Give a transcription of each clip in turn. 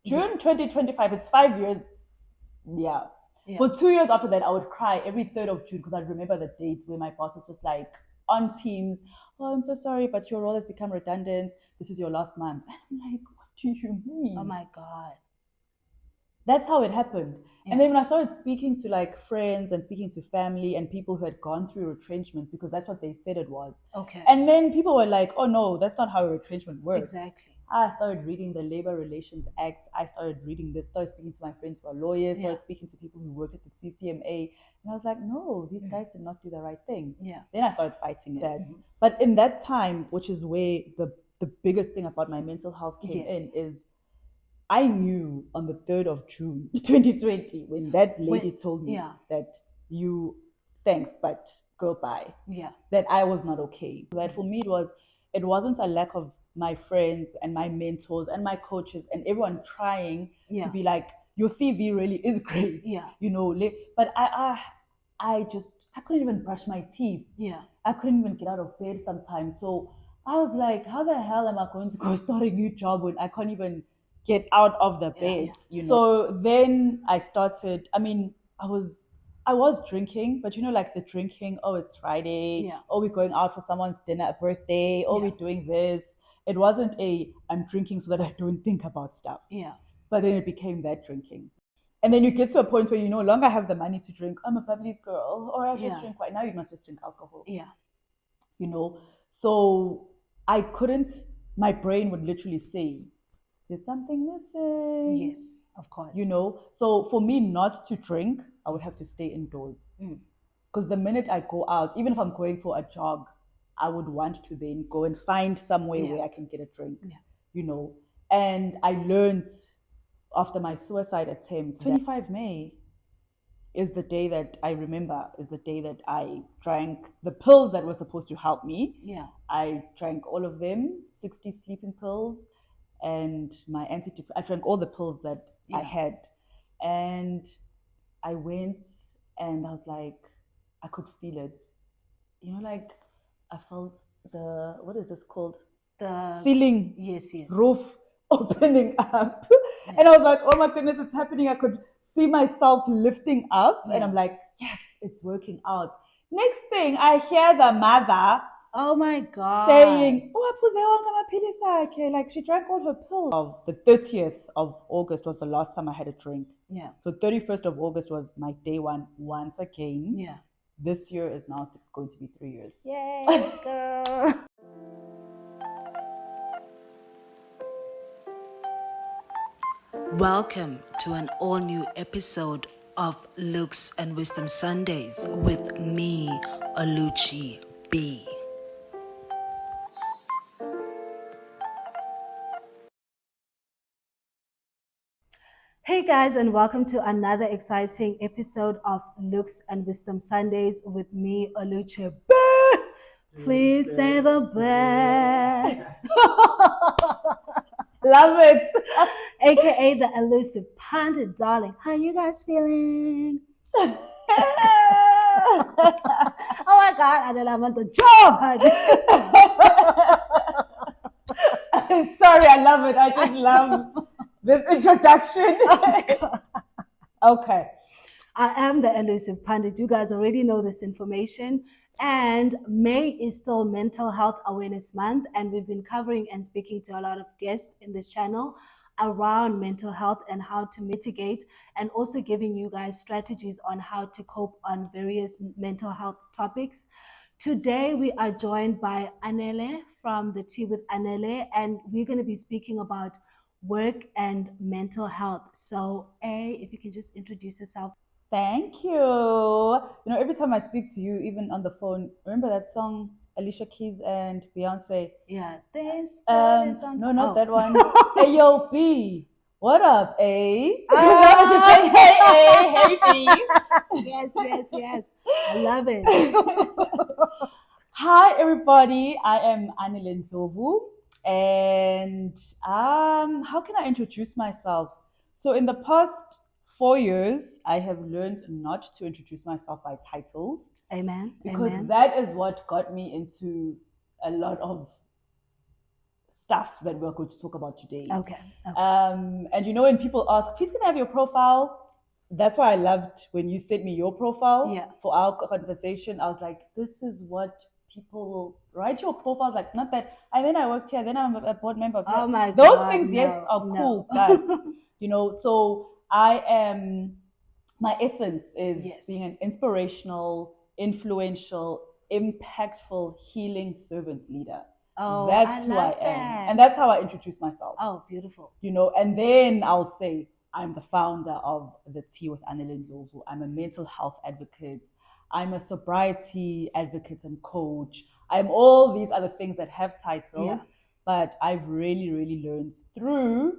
June Yes. 2025, it's 5 years. Yeah. For 2 years after that, I would cry every 3rd of June because I remember the dates where my boss was just like on Teams, oh, I'm so sorry, but your role has become redundant. This is your last month. And I'm like, what do you mean? Oh my God. That's how it happened. Yeah. And then when I started speaking to like friends and speaking to family and people who had gone through retrenchments, because that's what they said it was. Okay. And then people were like, oh no, that's not how a retrenchment works. Exactly. I started reading the Labor Relations Act. I started reading this, started speaking to my friends who are lawyers, started speaking to people who worked at the CCMA. And I was like, no, these guys did not do the right thing. Yeah. Then I started fighting that. But in that time, which is where the biggest thing about my mental health came in, is I knew on the 3rd of June 2020 when that lady told me that thanks, but girl, bye. Yeah. That I was not okay. That for me it wasn't a lack of my friends and my mentors and my coaches and everyone trying to be like, your CV really is great. Yeah. You know, but I couldn't even brush my teeth. Yeah. I couldn't even get out of bed sometimes. So I was like, how the hell am I going to go start a new job when I can't even get out of the bed? You know? So then I started, I was drinking, but like the drinking, oh, it's Friday, oh, we're going out for someone's dinner, a birthday, oh, we're doing this. It wasn't I'm drinking so that I don't think about stuff. Yeah. But then it became that drinking. And then you get to a point where you no longer have the money to drink. I'm a Bubbly's girl, or I just drink right now. You must just drink alcohol. Yeah. You know, so I couldn't, my brain would literally say, there's something missing. Yes, of course. You know, so for me not to drink, I would have to stay indoors. Because the minute I go out, even if I'm going for a jog, I would want to then go and find somewhere where I can get a drink. You know, and I learned after my suicide attempt, 25 May is the day that I remember, is the day that I drank the pills that were supposed to help me. Yeah. I drank all of them, 60 sleeping pills, and my I drank all the pills that I had. And I went and I was like, I could feel it. You know, like I felt what is this called? The ceiling. Yes. Roof opening up. And I was like, oh my goodness, it's happening. I could see myself lifting up. And I'm like, yes, it's working out. Next thing, I hear the mother, oh my God, saying, oh, okay, like she drank all her pills. The 30th of August was the last time I had a drink. Yeah. So 31st of August was my day one once again. Yeah. This year is now going to be 3 years. Yay, girl. Welcome to an all-new episode of Looks and Wisdom Sundays with me, Oluchi B. Hey guys, and welcome to another exciting episode of Looks and Wisdom Sundays with me, Oluchi B. Please say the best. Love it. AKA the elusive panda, darling. How you guys feeling? Oh my God, Anele, I'm on the job, honey. I'm sorry, I love it. I just love this introduction. Okay. I am the elusive pundit. You guys already know this information. And May is still Mental Health Awareness Month, and we've been covering and speaking to a lot of guests in this channel around mental health and how to mitigate, and also giving you guys strategies on how to cope on various mental health topics. Today, we are joined by Anele from the Tea with Anele, and we're going to be speaking about work and mental health. So, if you can just introduce yourself. Thank you. You know, every time I speak to you, even on the phone, remember that song, Alicia Keys and Beyonce? Yeah, this no, not that one. Hey, yo, B. What up, A? Because I was just saying, hey, A, hey, B. Yes. I love it. Hi, everybody. I am Anele Ndlovu. And how can I introduce myself? So in the past 4 years, I have learned not to introduce myself by titles. Amen. Because that is what got me into a lot of stuff that we're going to talk about today. Okay. And when people ask, please can I have your profile? That's why I loved when you sent me your profile for our conversation. I was like, this is what people write your profiles like. Not that, and then I worked here, then I'm a board member. Oh my God. Those things, yes, are cool, but so I am. My essence is being an inspirational, influential, impactful, healing servants leader. Oh, that's who I am. And that's how I introduce myself. Oh, beautiful. And then I'll say, I'm the founder of the Tea with Anele Ndlovu. I'm a mental health advocate. I'm a sobriety advocate and coach. I'm all these other things that have titles, but I've really, really learned through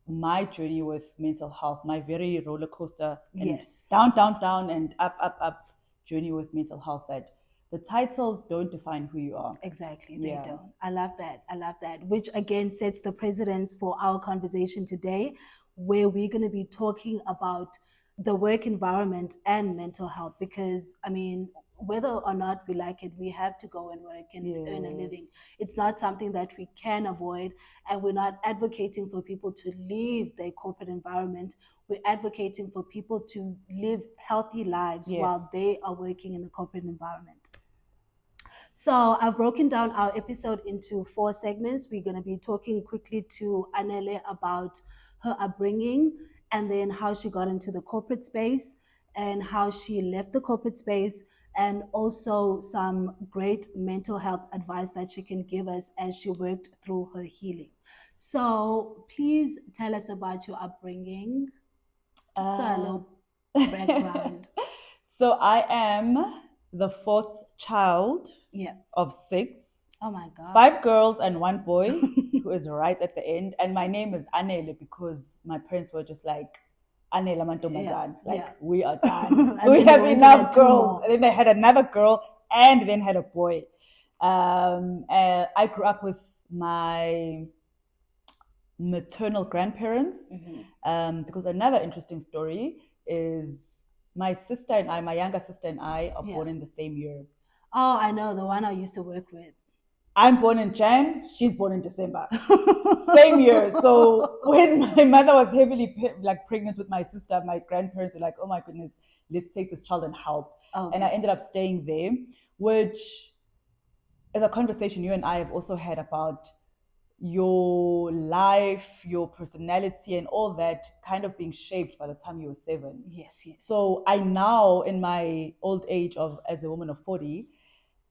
my journey with mental health, my very roller coaster, and down, and up journey with mental health, that the titles don't define who you are. Exactly, they don't. I love that. Which again sets the precedence for our conversation today, where we're going to be talking about the work environment and mental health, because whether or not we like it, we have to go and work and earn a living. It's not something that we can avoid, and we're not advocating for people to leave their corporate environment. We're advocating for people to live healthy lives while they are working in the corporate environment. So I've broken down our episode into 4 segments. We're going to be talking quickly to Anele about her upbringing, and then how she got into the corporate space and how she left the corporate space, and also some great mental health advice that she can give us as she worked through her healing. So please tell us about your upbringing. Just a little background. So I am the 4th child of 6. Oh my God. 5 girls and 1 boy who is right at the end. And my name is Anele because my parents were just like, Anele Mantomazan. We are done. We have enough girls. And then they had another girl and then had a boy. I grew up with my maternal grandparents because another interesting story is my sister and I, my younger sister and I are born in the same year. Oh, I know, the one I used to work with. I'm born in Jan, she's born in December. Same year. So when my mother was heavily pregnant with my sister, my grandparents were like, oh my goodness, let's take this child and help. Okay. And I ended up staying there, which is a conversation you and I have also had about your life, your personality, and all that kind of being shaped by the time you were 7. Yes. So I now, in my old age as a woman of 40,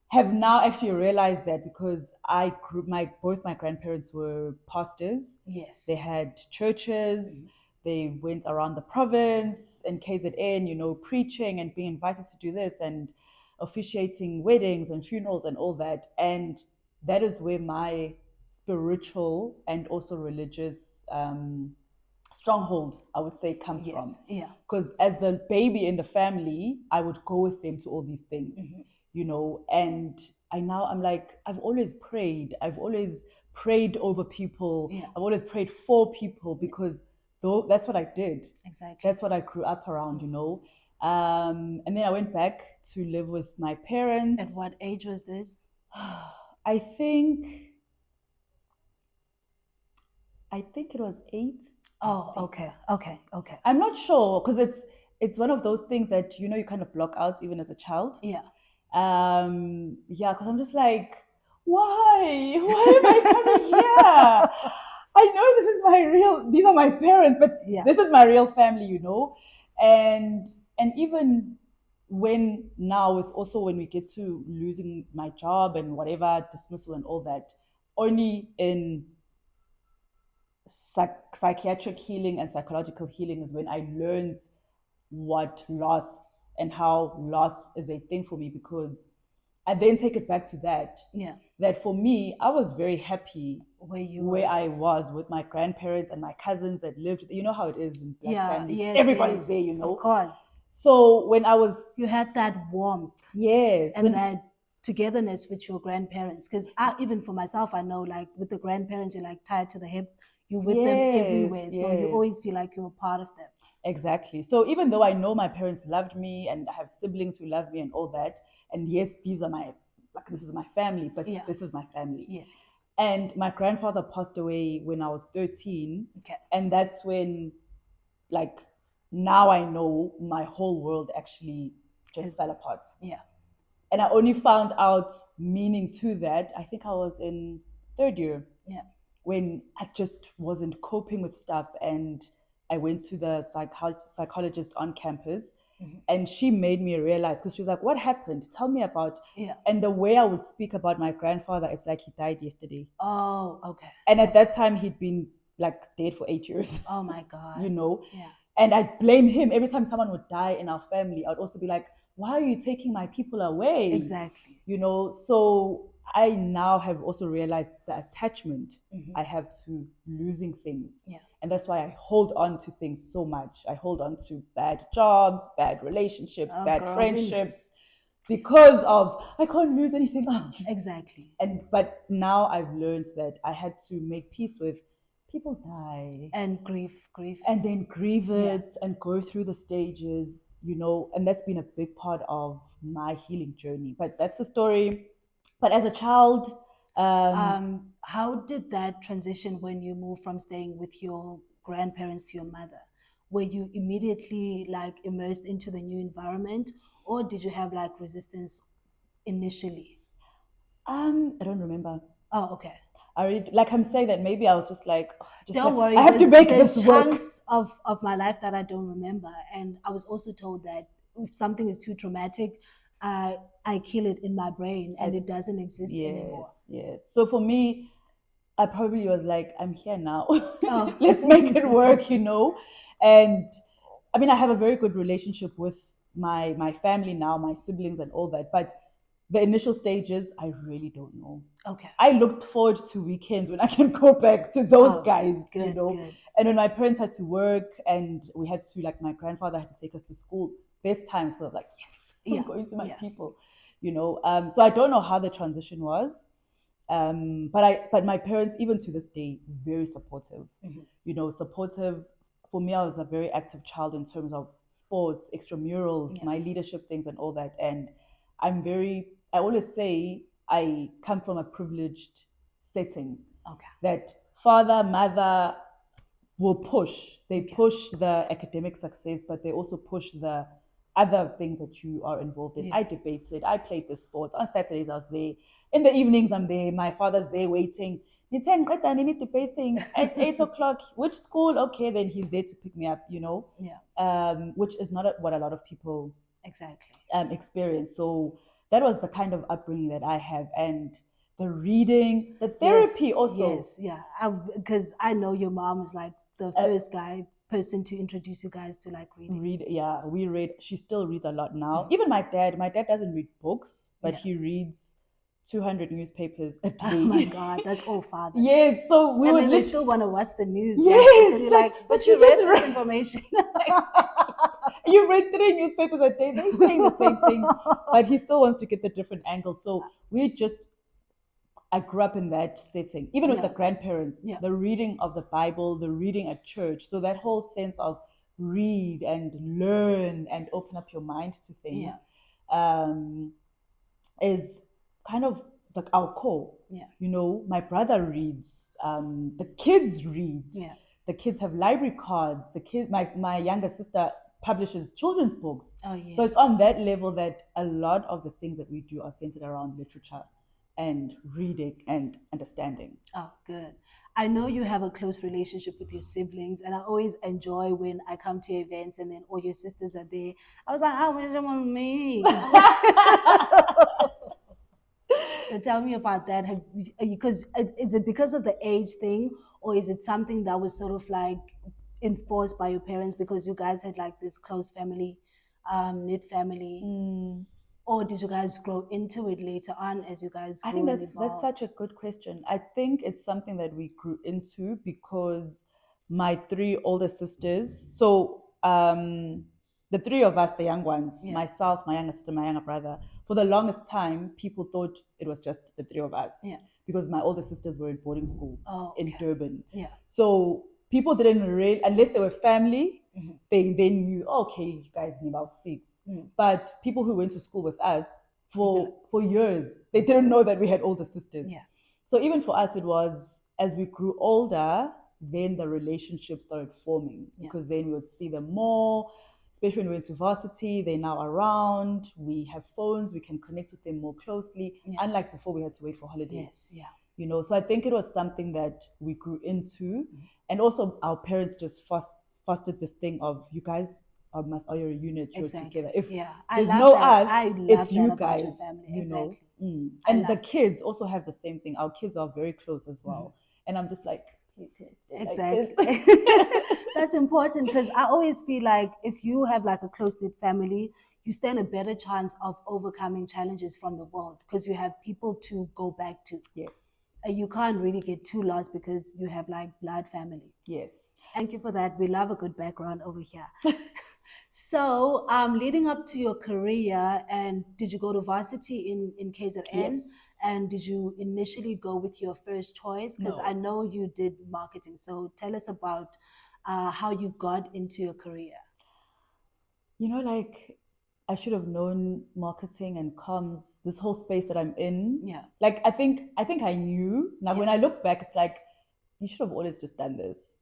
have now actually realized that because I grew, both my grandparents were pastors. Yes. They had churches. They went around the province and KZN, preaching and being invited to do this and officiating weddings and funerals and all that. And that is where my spiritual and also religious stronghold, I would say, comes from. Yeah. Because as the baby in the family, I would go with them to all these things. And I'm like, I've always prayed. I've always prayed over people. Yeah. I've always prayed for people because that's what I did. Exactly. That's what I grew up around, And then I went back to live with my parents. At what age was this? I think it was 8. Oh, okay. I'm not sure because it's one of those things that, you kind of block out even as a child. Yeah. Because I'm just like, why am I coming here? I know these are my parents, but this is my real family, and even when we get to losing my job and whatever, dismissal and all that, only in psychiatric healing and psychological healing is when I learned what loss and how loss is a thing for me, because I then take it back to that. Yeah. That for me, I was very happy where I was with my grandparents and my cousins that lived. You know how it is in Black families. Yes, everybody's there, Of course. So when you had that warmth. Yes. And that togetherness with your grandparents. Because even for myself, I know, like, with the grandparents, you're like tied to the hip. You're with them everywhere. So you always feel like you're a part of them. Exactly. So even though I know my parents loved me and I have siblings who love me and all that, and yes, this is my family, but this is my family. Yes. And my grandfather passed away when I was 13. Okay. And that's when, like, now I know my whole world actually just fell apart. Yeah. And I only found out meaning to that, I think I was in third year. Yeah. When I just wasn't coping with stuff. And I went to the psychologist on campus. Mm-hmm. And she made me realize, because she was like, what happened? Tell me about. Yeah. And the way I would speak about my grandfather, it's like he died yesterday. Oh, okay. And at that time, he'd been like dead for 8 years. Oh my God. You know? Yeah. And I'd blame him. Every time someone would die in our family, I would also be like, why are you taking my people away? Exactly. You know, so I now have also realized the attachment I have to losing things. Yeah. And that's why I hold on to things so much. I hold on to bad jobs, bad relationships, bad friendships, because of I can't lose anything else. Exactly. But now I've learned that I had to make peace with people die. And grief. And then grieve it and go through the stages, you know, and that's been a big part of my healing journey. But that's the story. But as a child, how did that transition when you moved from staying with your grandparents to your mother? Were you immediately like immersed into the new environment, or did you have like resistance initially? I don't remember. Oh, okay. Like I'm saying that maybe I was just like, don't worry, I have to make this work. There's chunks of my life that I don't remember, and I was also told that if something is too traumatic, I kill it in my brain and it doesn't exist anymore. Yes. So for me, I probably was like, I'm here now. Oh. Let's make it work, you know. And I mean, I have a very good relationship with my family now, my siblings and all that, but the initial stages, I really don't know. Okay. I looked forward to weekends when I can go back to those guys, good, you know. Good. And when my parents had to work and we had to, like, my grandfather had to take us to school, best times, because I was like, yes, I'm going to my people, you know. So I don't know how the transition was. But my parents, even to this day, very supportive, you know, supportive. For me, I was a very active child in terms of sports, extramurals, my leadership things and all that. And I always say I come from a privileged setting. Okay. That father, mother will push. They push the academic success, but they also push the other things that you are involved in. Yeah. I debated, I played the sports. On Saturdays, I was there. In the evenings, I'm there. My father's there waiting. Debating at 8 o'clock. Which school? Okay, then he's there to pick me up, you know? Yeah. Which is not what a lot of people experience. So that was the kind of upbringing that I have. And the reading, the therapy also. Yes, yeah. Because I know your mom is like the first person to introduce you guys to like reading. We read. She still reads a lot now. Even my dad doesn't read books, but he reads 200 newspapers a day. Oh my God, that's all fathers. Yes, so we still want to watch the news. Yes, so you're like, but you read this information. You read 3 newspapers a day. They're saying the same thing, but he still wants to get the different angles. So I grew up in that setting, even with the grandparents, the reading of the Bible, the reading at church. So that whole sense of read and learn and open up your mind to things is kind of our core. Yeah. You know, my brother reads, the kids read. Yeah. The kids have library cards. My younger sister publishes children's books. Oh, yes. So it's on that level that a lot of the things that we do are centered around literature and reading and understanding. Oh, good. I know you have a close relationship with your siblings, and I always enjoy when I come to your events and then all your sisters are there. I was like, I wish it was me. So tell me about that. Is it because of the age thing, or is it something that was sort of like enforced by your parents because you guys had like this close family, knit family? Or did you guys grow into it later on as you guys grew? I think that's such a good question. I think it's something that we grew into because my 3 older sisters, so the 3 of us, the young ones, myself, my younger sister, my younger brother, for the longest time, people thought it was just the 3 of us because my older sisters were in boarding school in Durban. Yeah. So people didn't really, unless they were family, they knew, okay, you guys need about 6. But people who went to school with us for years, they didn't know that we had older sisters. Yeah. So even for us, it was as we grew older, then the relationships started forming because then we would see them more, especially when we went to varsity. They're now around. We have phones. We can connect with them more closely. Unlike before, we had to wait for holidays. You know, so I think it was something that we grew into. And also our parents just fostered this thing of, you guys are you're a unit, you're together. If there's no us, it's you guys, you know. And the kids also have the same thing. Our kids are very close as well. And I'm just like, please can it stay like this? That's important, because I always feel like if you have like a close-knit family, you stand a better chance of overcoming challenges from the world because you have people to go back to. Yes. You can't really get too lost because you have like blood family. Yes. Thank you for that. We love a good background over here. So, leading up to your career, and did you go to varsity in KZN? Yes. And did you initially go with your first choice? Because I know you did marketing. So tell us about how you got into your career. You know, like, I should have known marketing and comms, this whole space that I'm in. Yeah. Like, I think I knew. Now, when I look back, it's like, you should have always just done this.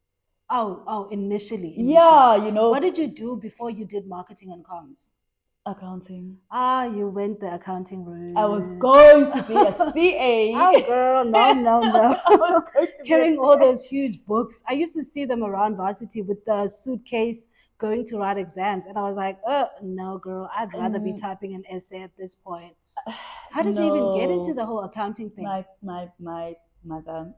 Initially. Yeah, you know. What did you do before you did marketing and comms? Accounting. You went the accounting route. I was going to be a CA. Oh, girl, no. I was going to carrying all those huge books. I used to see them around varsity with the suitcase going to write exams. And I was like, no, girl, I'd rather be typing an essay at this point. How did you even get into the whole accounting thing? My mother.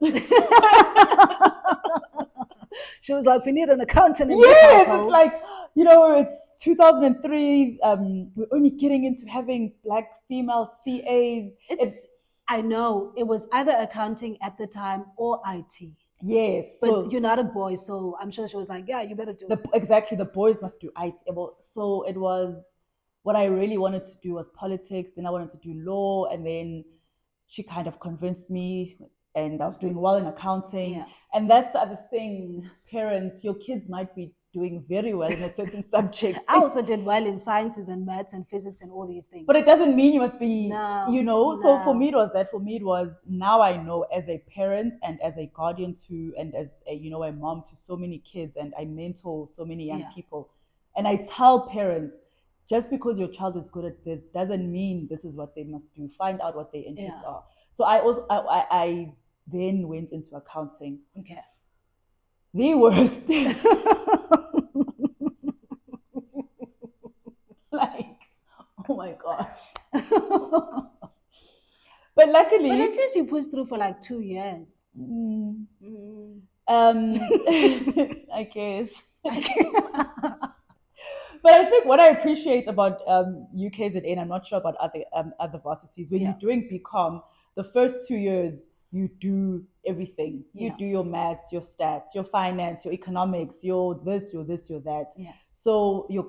She was like, we need an accountant in this household. It's like, you know, it's 2003. We're only getting into having black female CAs. I know it was either accounting at the time or IT. Yes. But so, you're not a boy, so I'm sure she was like, yeah, you better do it. Exactly. The boys must do IT. So it was, what I really wanted to do was politics. Then I wanted to do law. And then she kind of convinced me, and I was doing well in accounting. Yeah. And that's the other thing, parents, your kids might be doing very well in a certain subject. I also did well in sciences and maths and physics and all these things. But it doesn't mean you must be, you know. No. So for me, it was that. For me, it was, now I know, as a parent and as a guardian to, and as a, you know, a mom to so many kids, and I mentor so many young people. And I tell parents, just because your child is good at this doesn't mean this is what they must do. Find out what their interests are. So I then went into accounting. Okay. The worst. Like, oh my gosh. But luckily. But at least you pushed through for like 2 years. I guess. But I think what I appreciate about UKZN, I'm not sure about other varsities, when you're doing BCom, the first 2 years, you do everything. You do your maths, your stats, your finance, your economics, your this, your that. Yeah. So your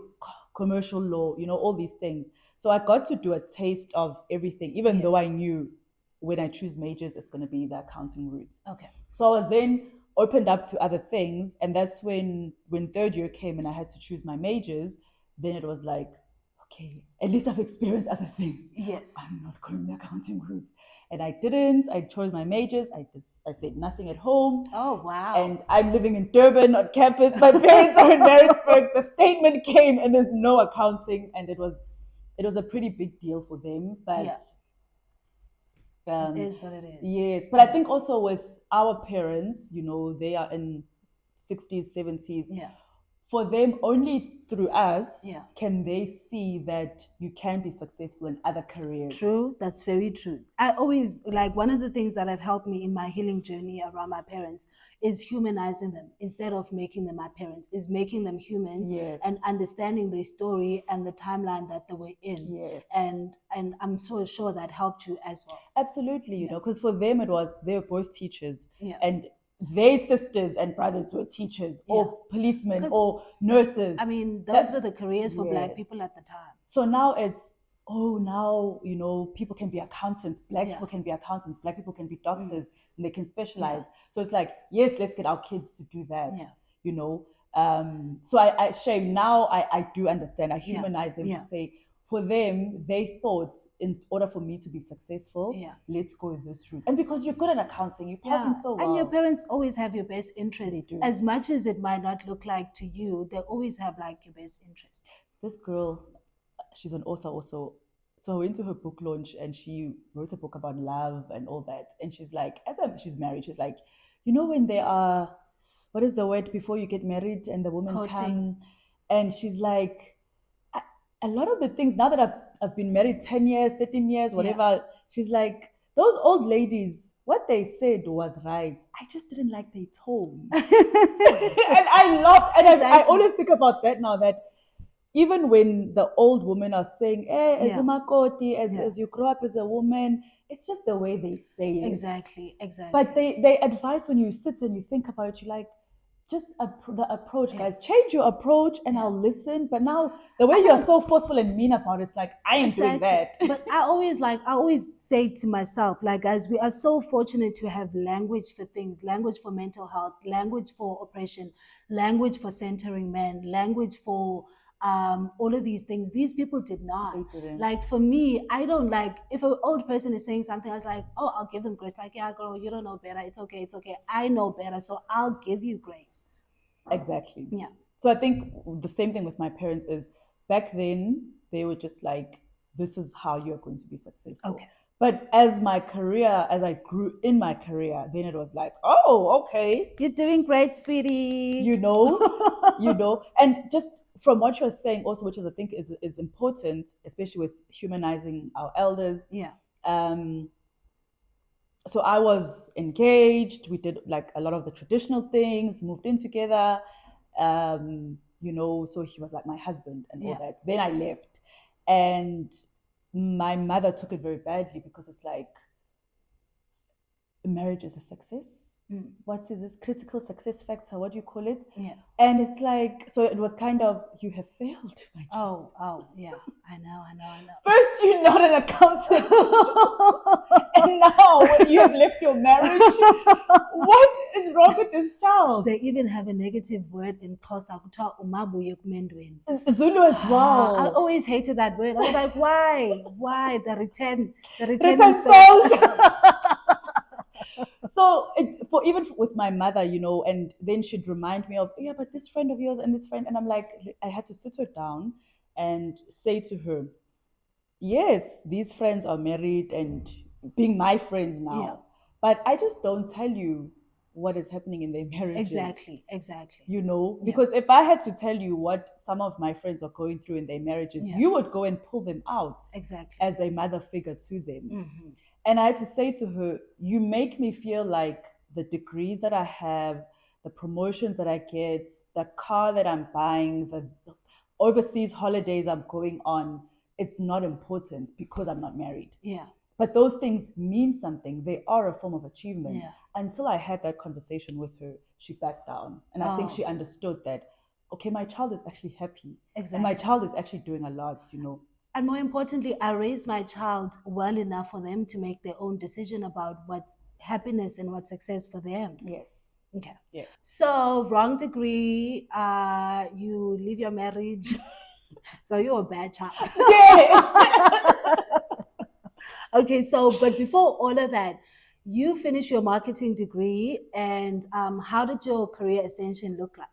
commercial law, you know, all these things. So I got to do a taste of everything, even though I knew when I choose majors, it's going to be the accounting route. Okay. So I was then opened up to other things. And that's when third year came and I had to choose my majors, then it was like, okay, at least I've experienced other things. Yes. I'm not going the accounting route. And I didn't. I chose my majors. I said nothing at home. Oh, wow. And I'm living in Durban on campus. My parents are in Maritzburg. The statement came and there's no accounting. And it was a pretty big deal for them. But it is what it is. Yes. But I think also with our parents, you know, they are in 60s, 70s. Yeah. For them, only through us can they see that you can be successful in other careers. True, that's very true. I always, like, one of the things that have helped me in my healing journey around my parents is humanizing them. Instead of making them my parents, is making them humans and understanding their story and the timeline that they were in. Yes. And I'm so sure that helped you as well. Absolutely, you know, because for them they were both teachers. Yeah. And their sisters and brothers were teachers or policemen or nurses. I mean, those were the careers for Black people at the time. So now it's, now, you know, people can be accountants, Black people can be accountants, Black people can be doctors, and they can specialize. So it's like, yes, let's get our kids to do that, you know. So I shame now, I do understand. I humanize them to say, for them, they thought in order for me to be successful, let's go this route. And because you're good at accounting, you're passing so well. And your parents always have your best interest. They do. As much as it might not look like to you, they always have like your best interest. This girl, she's an author also. So I went to her book launch and she wrote a book about love and all that. And she's like, she's married, she's like, you know, when they are, what is the word before you get married and the woman come, and she's like, a lot of the things, now that I've been married 10 years, 13 years, whatever, she's like, those old ladies, what they said was right. I just didn't like their tone. And I laughed. And I always think about that now, that even when the old women are saying, as umakoti, as you grow up as a woman, it's just the way they say it. Exactly. But they advise, when you sit and you think about it, you're like, just the approach, guys. Change your approach and I'll listen. But now the way you're so forceful and mean about it, it's like, I ain't doing that. But I always say to myself, like, guys, we are so fortunate to have language for things, language for mental health, language for oppression, language for centering men, language for all of these things. These people did not. They didn't. Like, for me, I don't like, if an old person is saying something, I was like, oh, I'll give them grace. Like, yeah, girl, you don't know better. It's okay. I know better, so I'll give you grace. Exactly. Yeah. So I think the same thing with my parents is, back then they were just like, this is how you're going to be successful. Okay. But as I grew in my career, then it was like, oh, okay. You're doing great, sweetie. You know. And just from what you're saying also, which is I think is important, especially with humanizing our elders. Yeah. So I was engaged. We did like a lot of the traditional things, moved in together. So he was like my husband and all that. Then I left. And my mother took it very badly, because it's like, marriage is a success. What is this critical success factor? What do you call it? Yeah. And it's like, so it was kind of, you have failed, my child. Oh, yeah. I know. First, you're not an accountant. And now, when you have left your marriage, what is wrong with this child? They even have a negative word in Xhosa, Zulu as well. I always hated that word. I was like, why? The return soldier. So even with my mother, and then she'd remind me of, but this friend of yours and this friend. And I'm like, I had to sit her down and say to her, yes, these friends are married and being my friends now. Yeah. But I just don't tell you what is happening in their marriages. Exactly. Because if I had to tell you what some of my friends are going through in their marriages, you would go and pull them out as a mother figure to them. Mm-hmm. And I had to say to her, you make me feel like the degrees that I have, the promotions that I get, the car that I'm buying, the overseas holidays I'm going on, it's not important because I'm not married. Yeah. But those things mean something. They are a form of achievement. Yeah. Until I had that conversation with her, she backed down. And I think she understood that, okay, my child is actually happy. Exactly. And my child is actually doing a lot, And more importantly, I raised my child well enough for them to make their own decision about what's happiness and what's success for them. Yes. Okay. Yes. So, wrong degree, you leave your marriage. So you're a bad child. Yeah. Okay, but before all of that, you finished your marketing degree, and how did your career ascension look like?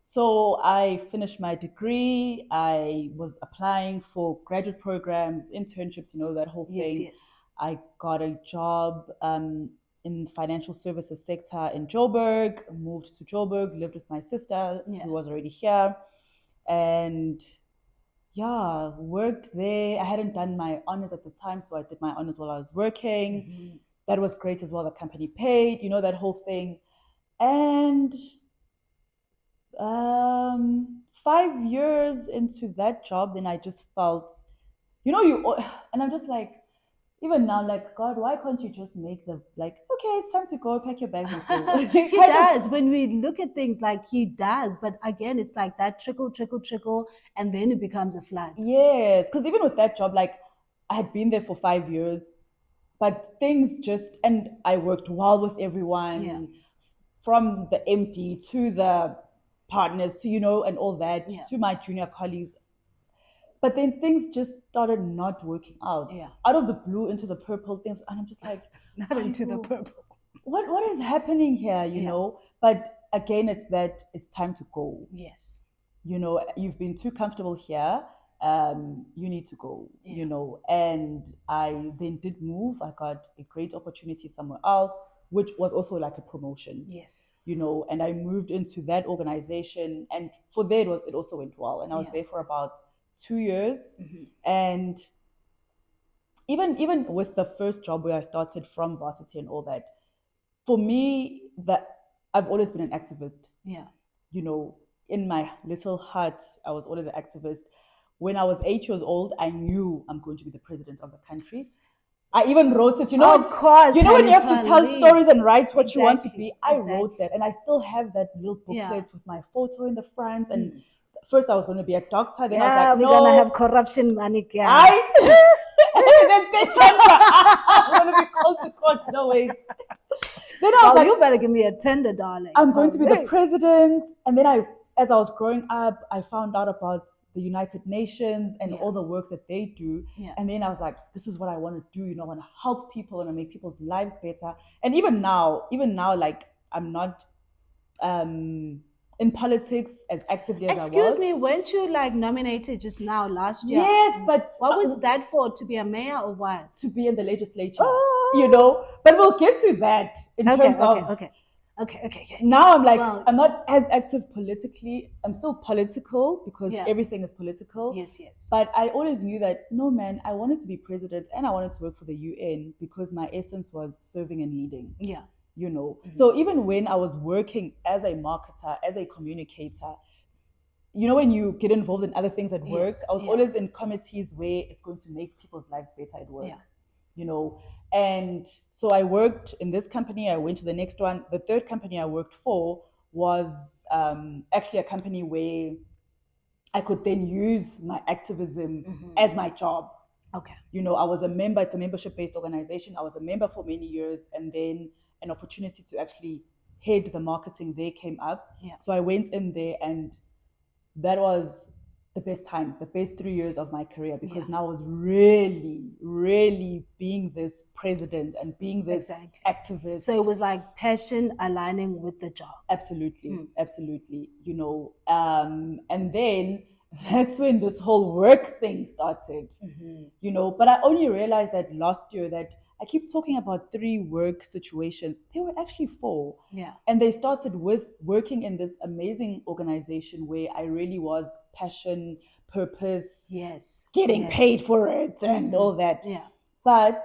So I finished my degree. I was applying for graduate programs, internships, that whole thing. Yes. I got a job in the financial services sector in Joburg, moved to Joburg, lived with my sister who was already here. And worked there. I hadn't done my honors at the time, so I did my honors while I was working. Mm-hmm. That was great as well. The company paid, that whole thing. And 5 years into that job, then I just felt, and I'm just like, even now, like, God, why can't you just make okay, it's time to go, pack your bags and go. He does. When we look at things, like, he does. But again, it's like that trickle, and then it becomes a flood. Yes, because even with that job, like, I had been there for 5 years, but things and I worked well with everyone, from the MD to the partners to, and all that, to my junior colleagues. But then things just started not working out. Yeah. Out of the blue into the purple things. And I'm just like, Not into the purple. What is happening here, you know? But again, it's that it's time to go. Yes. You know, you've been too comfortable here. You need to go, you know. And I then did move. I got a great opportunity somewhere else, which was also like a promotion. Yes. You know, and I moved into that organization, and for there it also went well. And I was there for about 2 years. And even with the first job where I started from varsity and all that, for me, that I've always been an activist. Yeah. You know, in my little heart, I was always an activist. When I was 8 years old, I knew I'm going to be the president of the country. I even wrote it, you know. Of course. You know when you have to tell stories and write what you want to be? I wrote that, and I still have that little booklet with my photo in the front. And first I was going to be a doctor, then I was like, no. We're going to have corruption money, guys. Then I'm going to be called to court, no ways. Then I was like, you better give me a tender, darling. I'm going to be the president. And then as I was growing up, I found out about the United Nations and all the work that they do. Yeah. And then I was like, this is what I want to do. You know, I want to help people, I want to make people's lives better. And even now, like I'm not in politics as actively as I was. Excuse me, weren't you like nominated just now last year? Yes, but what was that for? To be a mayor or what? To be in the legislature, you know. But we'll get to that in terms of. Okay. Now I'm like, I'm not as active politically. I'm still political because everything is political. Yes. But I always knew that, no, man, I wanted to be president and I wanted to work for the UN because my essence was serving and leading. Yeah. You know, so even when I was working as a marketer, as a communicator, you know, when you get involved in other things at work, I was always in committees where it's going to make people's lives better at work, you know. And so I worked in this company, I went to the next one. The third company I worked for was actually a company where I could then use my activism as my job. Okay. You know, I was a member, it's a membership-based organization. I was a member for many years, and then an opportunity to actually head the marketing there came up. Yeah. So I went in there, and that was the best time, the best 3 years of my career, because now I was really, really being this president and being this activist. So it was like passion aligning with the job. Absolutely. You know, and then that's when this whole work thing started, you know. But I only realized that last year that I keep talking about 3 work situations. There were actually 4. Yeah. And they started with working in this amazing organization where I really was passion, purpose, getting paid for it and all that. Yeah. But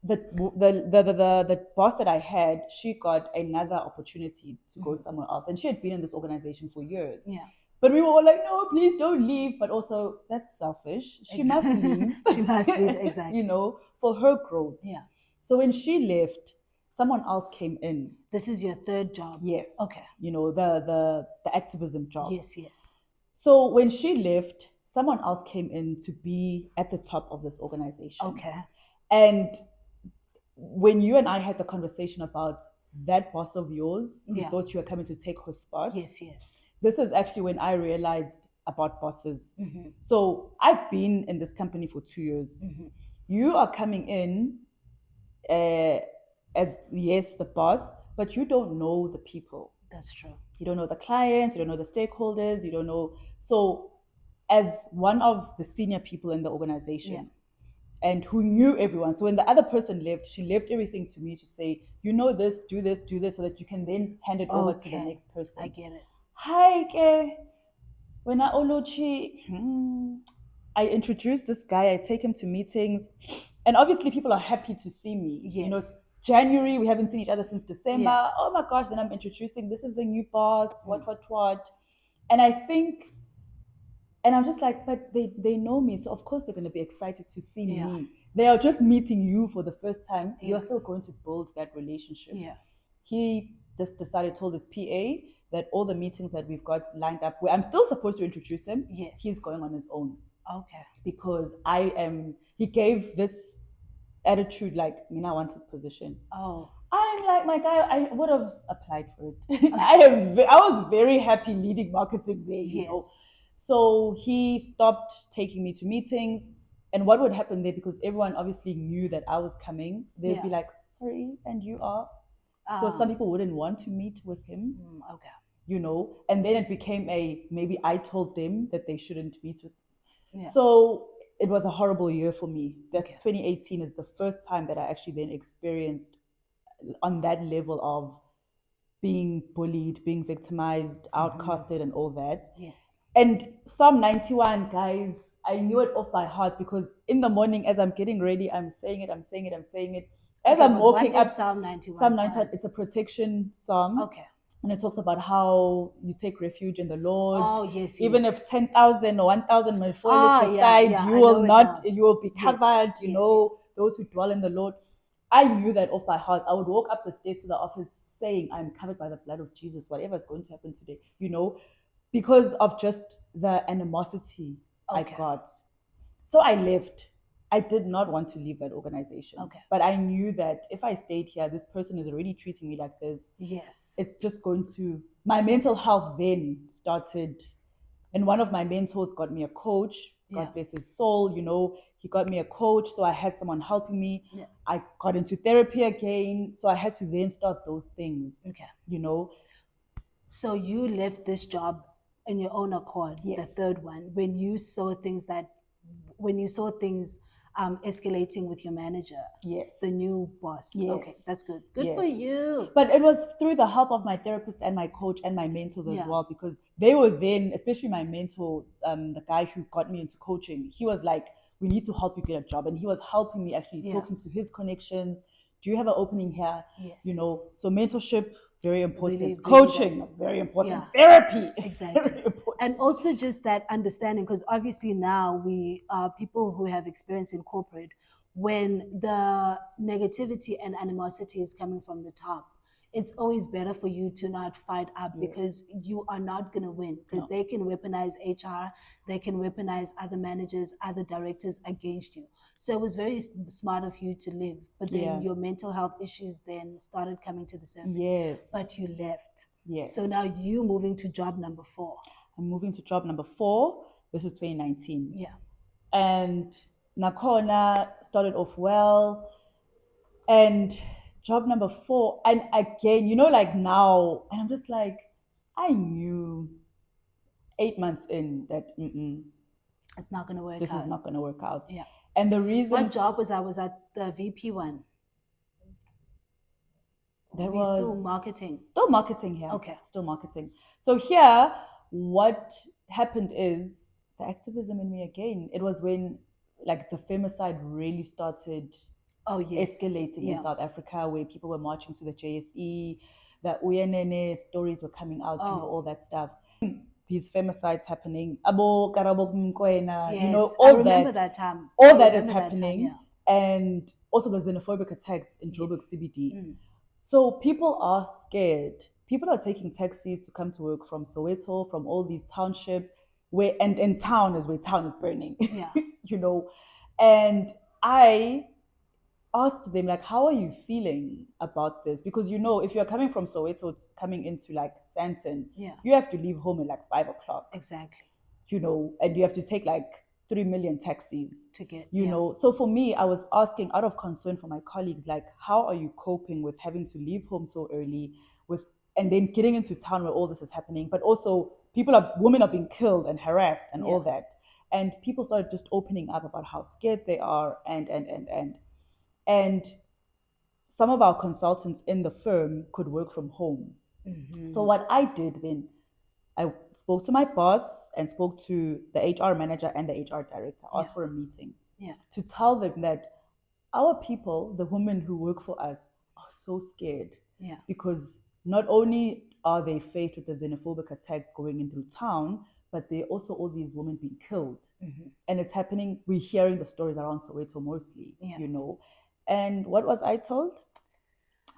the boss that I had, she got another opportunity to go somewhere else. And she had been in this organization for years. Yeah. But we were all like, no, please don't leave. But also, that's selfish. She must leave. She must leave, exactly. You know, for her growth. Yeah. So when she left, someone else came in. This is your third job? Yes. Okay. You know, the activism job. Yes. So when she left, someone else came in to be at the top of this organization. Okay. And when you and I had the conversation about that boss of yours who thought you were coming to take her spot. Yes. This is actually when I realized about bosses. So I've been in this company for 2 years. You are coming in as, yes, the boss, but you don't know the people. That's true. You don't know the clients, you don't know the stakeholders, you don't know. So as one of the senior people in the organization and who knew everyone, so when the other person left, she left everything to me to say, you know this, do this, so that you can then hand it over to the next person. I get it. Hi, when I introduce this guy, I take him to meetings, and obviously people are happy to see me. Yes. You know, it's January, we haven't seen each other since December. Oh my gosh, then I'm introducing, this is the new boss, what. And I think, and I'm just like, but they know me, so of course they're going to be excited to see me. They are just meeting you for the first time. You're still going to build that relationship. Yeah. He just decided, told his PA, that all the meetings that we've got lined up, where I'm still supposed to introduce him, he's going on his own. Okay. Because he gave this attitude like, Mina wants his position. Oh. I'm like, my guy, I would have applied for it. I was very happy leading marketing there, you know. So he stopped taking me to meetings. And what would happen there, because everyone obviously knew that I was coming, they'd be like, sorry, and you are? So some people wouldn't want to meet with him. Okay. You know, and then it became maybe I told them that they shouldn't meet with. Yeah. So it was a horrible year for me. That's 2018 is the first time that I actually then experienced on that level of being bullied, being victimized, outcasted, and all that. Yes. And Psalm 91, guys, I knew it off by heart, because in the morning as I'm getting ready, I'm saying it. As I'm walking up, Psalm 91. Psalm 91, it's a protection psalm. Okay. And it talks about how you take refuge in the Lord. Oh, yes. Even if 10,000 or 1,000 may fall at your side, you will be covered, you know, those who dwell in the Lord. I knew that off by heart. I would walk up the stairs to the office saying, I'm covered by the blood of Jesus, whatever is going to happen today, you know, because of just the animosity I got. So I left. I did not want to leave that organization. But I knew that if I stayed here, this person is already treating me like this. Yes. It's just going to, my mental health then started. And one of my mentors got me a coach. God bless his soul, you know, he got me a coach. So I had someone helping me. Yeah. I got into therapy again. So I had to then start those things, you know. So you left this job in your own accord, the third one, when you saw things escalating with your manager. Yes. The new boss. Yes. Okay, that's good. Good for you. But it was through the help of my therapist and my coach and my mentors as well, because they were then, especially my mentor, the guy who got me into coaching, he was like, we need to help you get a job. And he was helping me actually talking to his connections. Do you have an opening here? Yes. You know, so mentorship, very important. Really, coaching, very important. Therapy, exactly. very important. And also just that understanding, because obviously now we are people who have experience in corporate, when the negativity and animosity is coming from the top, it's always better for you to not fight up, because you are not going to win, because they can weaponize HR, they can weaponize other managers, other directors against you. So it was very smart of you to leave. But then your mental health issues then started coming to the surface. Yes. But you left. Yes. So now you moving to job number 4. I'm moving to job number 4. This is 2019. Yeah. And Nakona started off well. And job number 4, and again, you know, like now, and I'm just like, I knew 8 months in that it's not going to work out. This is not going to work out. Yeah. And the reason... What job was that? Was that the VP one? That was still marketing. Still marketing here. Okay. Still marketing. So here, what happened is the activism in me again. It was when like the femicide really started escalating in South Africa, where people were marching to the JSE, the Uyenene stories were coming out, you know, all that stuff. These femicides happening, Abo Karabok Mkwena, you know, all I remember that time. All that is happening. And also the xenophobic attacks in Joburg CBD. So people are scared. People are taking taxis to come to work from Soweto, from all these townships, where and town is where town is burning. You know. And I asked them, like, how are you feeling about this? Because, you know, if you're coming from Soweto coming into like Sandton, you have to leave home at like 5 o'clock. Exactly. You know, and you have to take like 3 million taxis to get, you know. So for me, I was asking out of concern for my colleagues, like, how are you coping with having to leave home so early, and then getting into town where all this is happening, but also women are being killed and harassed and all that. And people started just opening up about how scared they are, and some of our consultants in the firm could work from home. So what I did then, I spoke to my boss and spoke to the HR manager and the HR director, asked for a meeting to tell them that our people, the women who work for us, are so scared. Because not only are they faced with the xenophobic attacks going in through town, but there are also all these women being killed. And it's happening, we're hearing the stories around Soweto mostly, you know. And what was I told?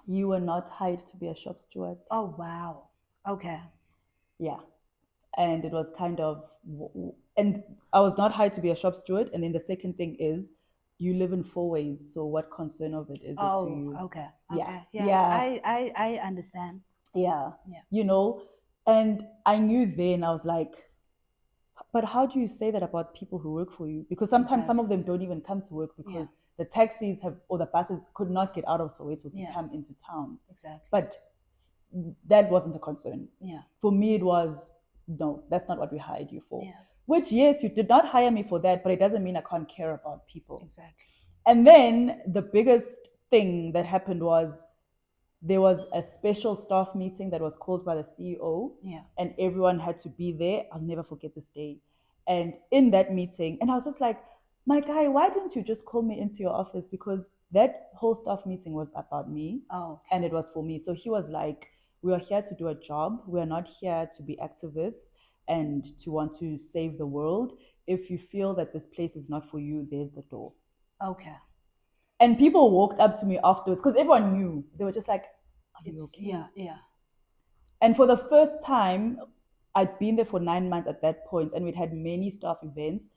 You were not hired to be a shop steward. Oh, wow. Okay. Yeah. And it was kind of, and I was not hired to be a shop steward. And then the second thing is, you live in 4 ways. So what concern of it is it to you? Okay. Yeah. I understand. Yeah. You know, and I knew then, I was like, But how do you say that about people who work for you? Because sometimes some of them don't even come to work because the taxis or the buses could not get out of Soweto to come into town. Exactly. But that wasn't a concern. Yeah. For me, it was, no, that's not what we hired you for. Yeah. Which, yes, you did not hire me for that, but it doesn't mean I can't care about people. Exactly. And then the biggest thing that happened was there was a special staff meeting that was called by the CEO, and everyone had to be there. I'll never forget this day. And in that meeting, and I was just like, my guy, why didn't you just call me into your office? Because that whole staff meeting was about me, and it was for me. So he was like, we are here to do a job. We are not here to be activists and to want to save the world. If you feel that this place is not for you, there's the door. Okay. And people walked up to me afterwards because everyone knew. They were just like, are you okay? Yeah. And for the first time, I'd been there for 9 months at that point, and we'd had many staff events.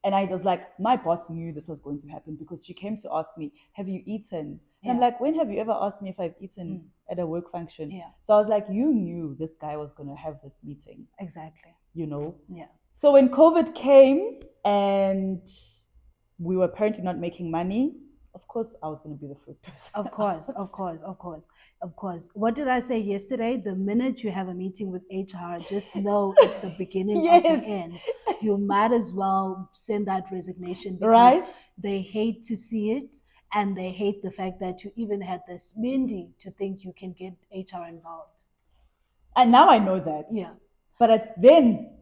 And I was like, my boss knew this was going to happen because she came to ask me, have you eaten? And I'm like, when have you ever asked me if I've eaten at a work function? Yeah. So I was like, you knew this guy was going to have this meeting. Exactly. You know? Yeah. So when COVID came and we were apparently not making money, of course, I was going to be the first person. Of course. What did I say yesterday? The minute you have a meeting with HR, just know it's the beginning of the end. You might as well send that resignation because they hate to see it, and they hate the fact that you even had this mindy to think you can get HR involved. And now I know that. Yeah. But then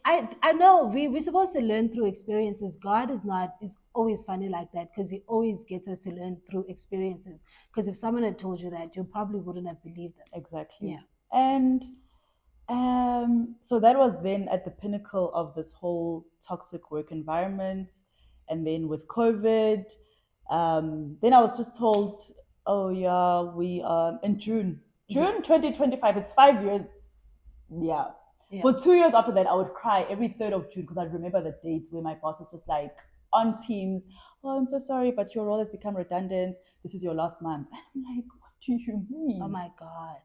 I know we're supposed to learn through experiences. God is always funny like that because he always gets us to learn through experiences. Because if someone had told you that, you probably wouldn't have believed them. Exactly. Yeah. And so that was then at the pinnacle of this whole toxic work environment. And then with COVID, then I was just told, oh yeah, we in June 2025, it's 5 years. Yeah. For 2 years after that, I would cry every 3rd of June because I remember the dates where my boss was just like on Teams, oh, I'm so sorry, but your role has become redundant. This is your last month. And I'm like, what do you mean? Oh my God.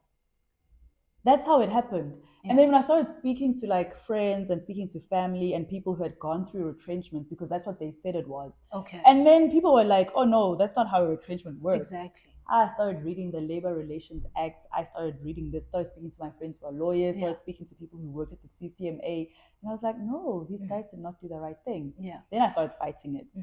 That's how it happened. Yeah. And then when I started speaking to like friends and speaking to family and people who had gone through retrenchments, because that's what they said it was. Okay. And then people were like, oh no, that's not how a retrenchment works. Exactly. I started reading the Labor Relations Act. I started reading this, started speaking to my friends who are lawyers, started speaking to people who worked at the CCMA. And I was like, no, these guys did not do the right thing. Yeah. Then I started fighting it.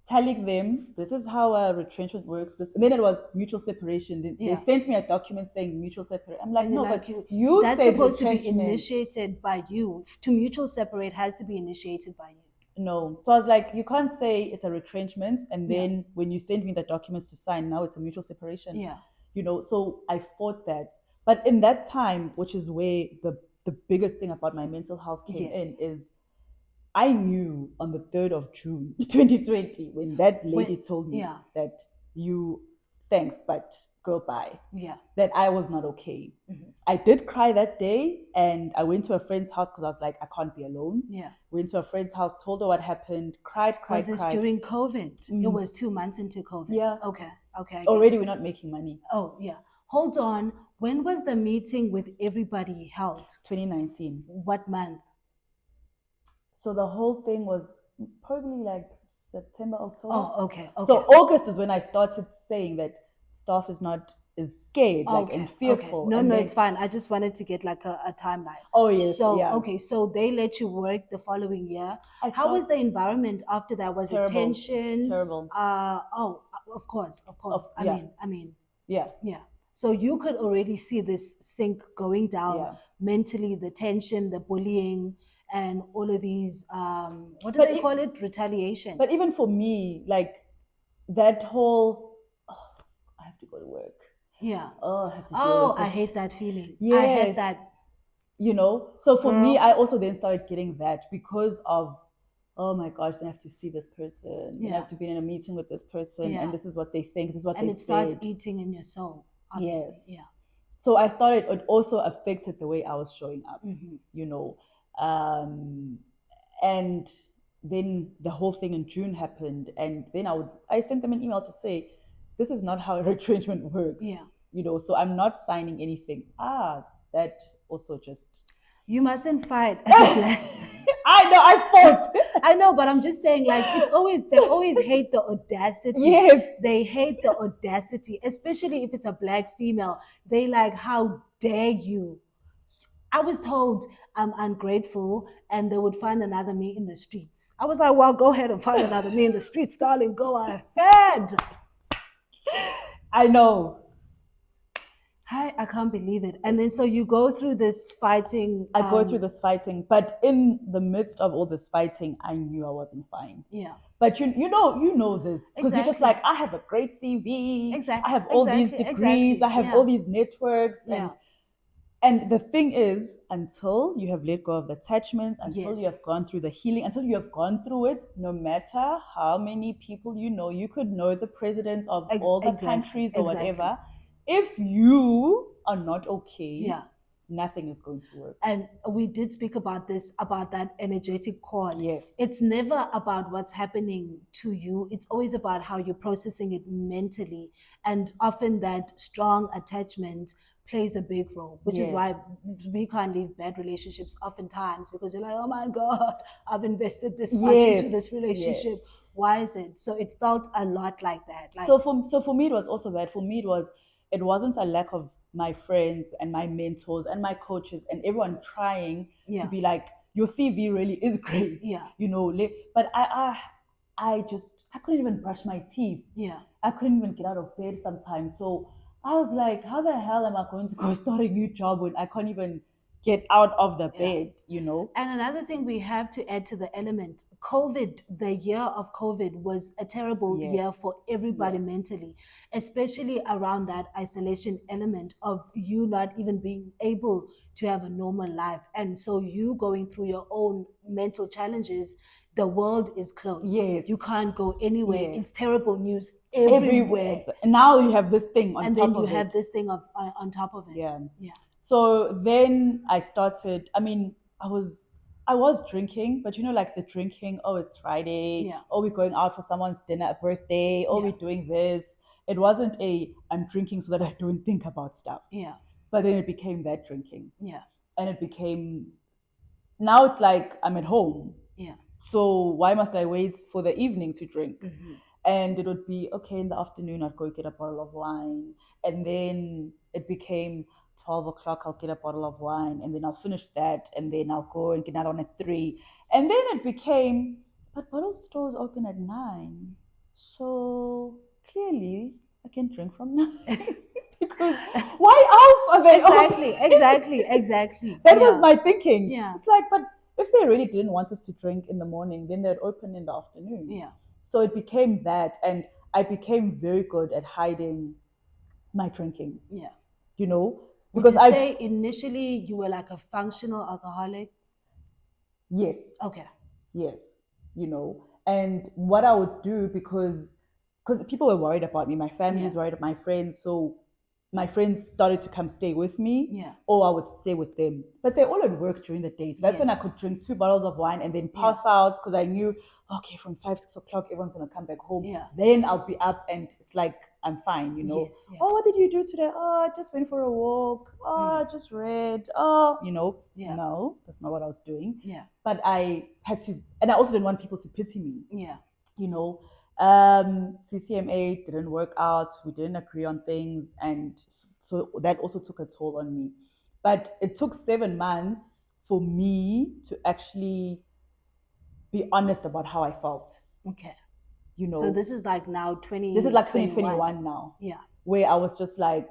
Telling them, this is how a retrenchment works. And then it was mutual separation. They sent me a document saying mutual separation. I'm like, no, like, but you that's said supposed to be initiated by you. To mutual separate has to be initiated by you. No. So I was like, you can't say it's a retrenchment and then when you send me the documents to sign, now it's a mutual separation. Yeah. You know, so I fought that. But in that time, which is where the biggest thing about my mental health came in, is I knew on the 3rd of June, 2020, when that lady told me that thanks, but girl, bye. Yeah. That I was not okay. I did cry that day, and I went to a friend's house because I was like, I can't be alone. Yeah. Went to a friend's house, told her what happened, cried. Was this during COVID? It was 2 months into COVID. Yeah. Okay. Already we're not making money. Oh, yeah. Hold on. When was the meeting with everybody held? 2019. What month? So the whole thing was probably like September, October. Oh, okay. So August is when I started saying that staff is scared, and fearful. Okay. No, it's fine. I just wanted to get like a timeline. Oh, yes. So, okay. So they let you work the following year. How was the environment after that? Was it tension? Terrible. Of course. I mean. Yeah. Yeah. So you could already see this sink going down mentally, the tension, the bullying, and all of these, what do they call it? Retaliation. But even for me, like that whole, I have to go to work. Yeah. I have to deal with I hate that feeling. Yes. I hate that. You know? So for me, I also then started getting that because of, oh my gosh, then I have to see this person. Yeah. I have to be in a meeting with this person, and this is what they think, this is what they say. And it starts eating in your soul, obviously. Yes. Yeah. So I started, it also affected the way I was showing up, you know. And then the whole thing in June happened, and then I sent them an email to say, this is not how retrenchment works. Yeah. You know, so I'm not signing anything. That also just... You mustn't fight as a black... know, I fought. I know, but I'm just saying, like, they always hate the audacity. Yes. They hate the audacity, especially if it's a black female. They like, how dare you? I was told I'm ungrateful and they would find another me in the streets. I was like, well, go ahead and find another me in the streets, darling. Go ahead. I know. I can't believe it. And then so you go through this fighting. I go through this fighting, but in the midst of all this fighting, I knew I wasn't fine. Yeah. But you know this because you're just like, I have a great CV. Exactly. I have all these degrees. I have all these networks. And the thing is, until you have let go of the attachments, until you have gone through the healing, until you have gone through it, no matter how many people you could know the president of all the countries or whatever. If you are not okay, nothing is going to work. And we did speak about this, about that energetic cord. Yes. It's never about what's happening to you. It's always about how you're processing it mentally. And often that strong attachment plays a big role, which is why we can't leave bad relationships oftentimes, because you're like, oh my God, I've invested this much into this relationship. Why is it? So it felt a lot like that. Like, so for me, it was also that. For me, it wasn't a lack of my friends and my mentors and my coaches and everyone trying to be like, your CV really is great. But I couldn't even brush my teeth. I couldn't even get out of bed sometimes. So I was like, how the hell am I going to go start a new job when I can't even get out of the bed, And another thing we have to add to the element, COVID, the year of COVID was a terrible year for everybody mentally, especially around that isolation element of you not even being able to have a normal life. And so you going through your own mental challenges, the world is closed. You can't go anywhere. It's terrible news everywhere. And now you have this thing on top of it. And then you have this thing on top of it. Yeah. So then I started, I was drinking, but like the drinking, oh, it's Friday. Oh, we're going out for someone's dinner, a birthday. Oh, we're doing this. It wasn't I'm drinking so that I don't think about stuff. But then it became that drinking. And it became, now it's like I'm at home. So why must I wait for the evening to drink? And it would be, okay, in the afternoon, I'd go get a bottle of wine. And then it became 12 o'clock, I'll get a bottle of wine. And then I'll finish that. And then I'll go and get another one at 3. And then it became, but bottle stores open at 9. So clearly, I can drink from 9. Because why else are they open? Exactly. That was my thinking. It's like, but if they really didn't want us to drink in the morning, then they'd open in the afternoon. So it became that, and I became very good at hiding my drinking. Because would you say initially you were like a functional alcoholic? Yes. Okay. Yes. And what I would do, because people were worried about me, my family was worried about my friends, so my friends started to come stay with me, or I would stay with them. But they all at work during the day. So that's when I could drink 2 bottles of wine and then pass out, because I knew, okay, from 5, 6 o'clock, everyone's going to come back home. Then I'll be up and it's like, I'm fine, Oh, what did you do today? Oh, I just went for a walk. Oh, I just read. Oh, No, that's not what I was doing. But I had to, and I also didn't want people to pity me. CCMA didn't work out. We didn't agree on things, and so that also took a toll on me. But it took 7 months for me to actually be honest about how I felt. Okay. So this is like now 20. This is like 2021 now. Where I was just like,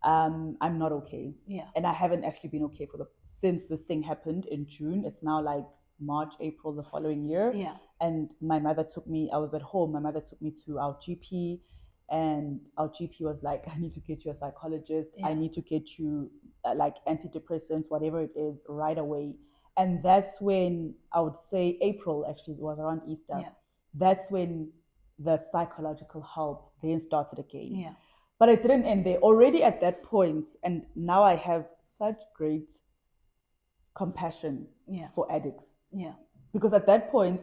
I'm not okay. And I haven't actually been okay since this thing happened in June. It's now like March, April the following year. And my mother took me, I was at home, my mother took me to our GP, and our GP was like, I need to get you a psychologist. I need to get you like antidepressants, whatever it is, right away. And that's when, I would say April, actually, it was around Easter. That's when the psychological help then started again. But it didn't end there. Already at that point, and now I have such great compassion for addicts. Because at that point,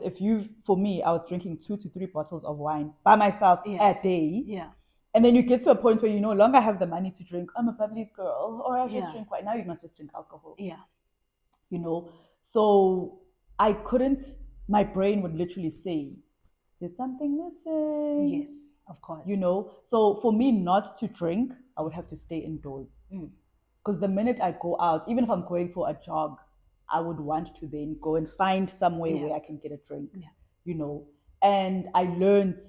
for me, I was drinking 2 to 3 bottles of wine by myself a day. And then you get to a point where you no longer have the money to drink. I'm a Bubbly's girl, or I'll just drink right now. You must just drink alcohol. So I couldn't, my brain would literally say, there's something missing. Yes, of course. So for me not to drink, I would have to stay indoors. Because the minute I go out, even if I'm going for a jog, I would want to then go and find somewhere where I can get a drink. And I learned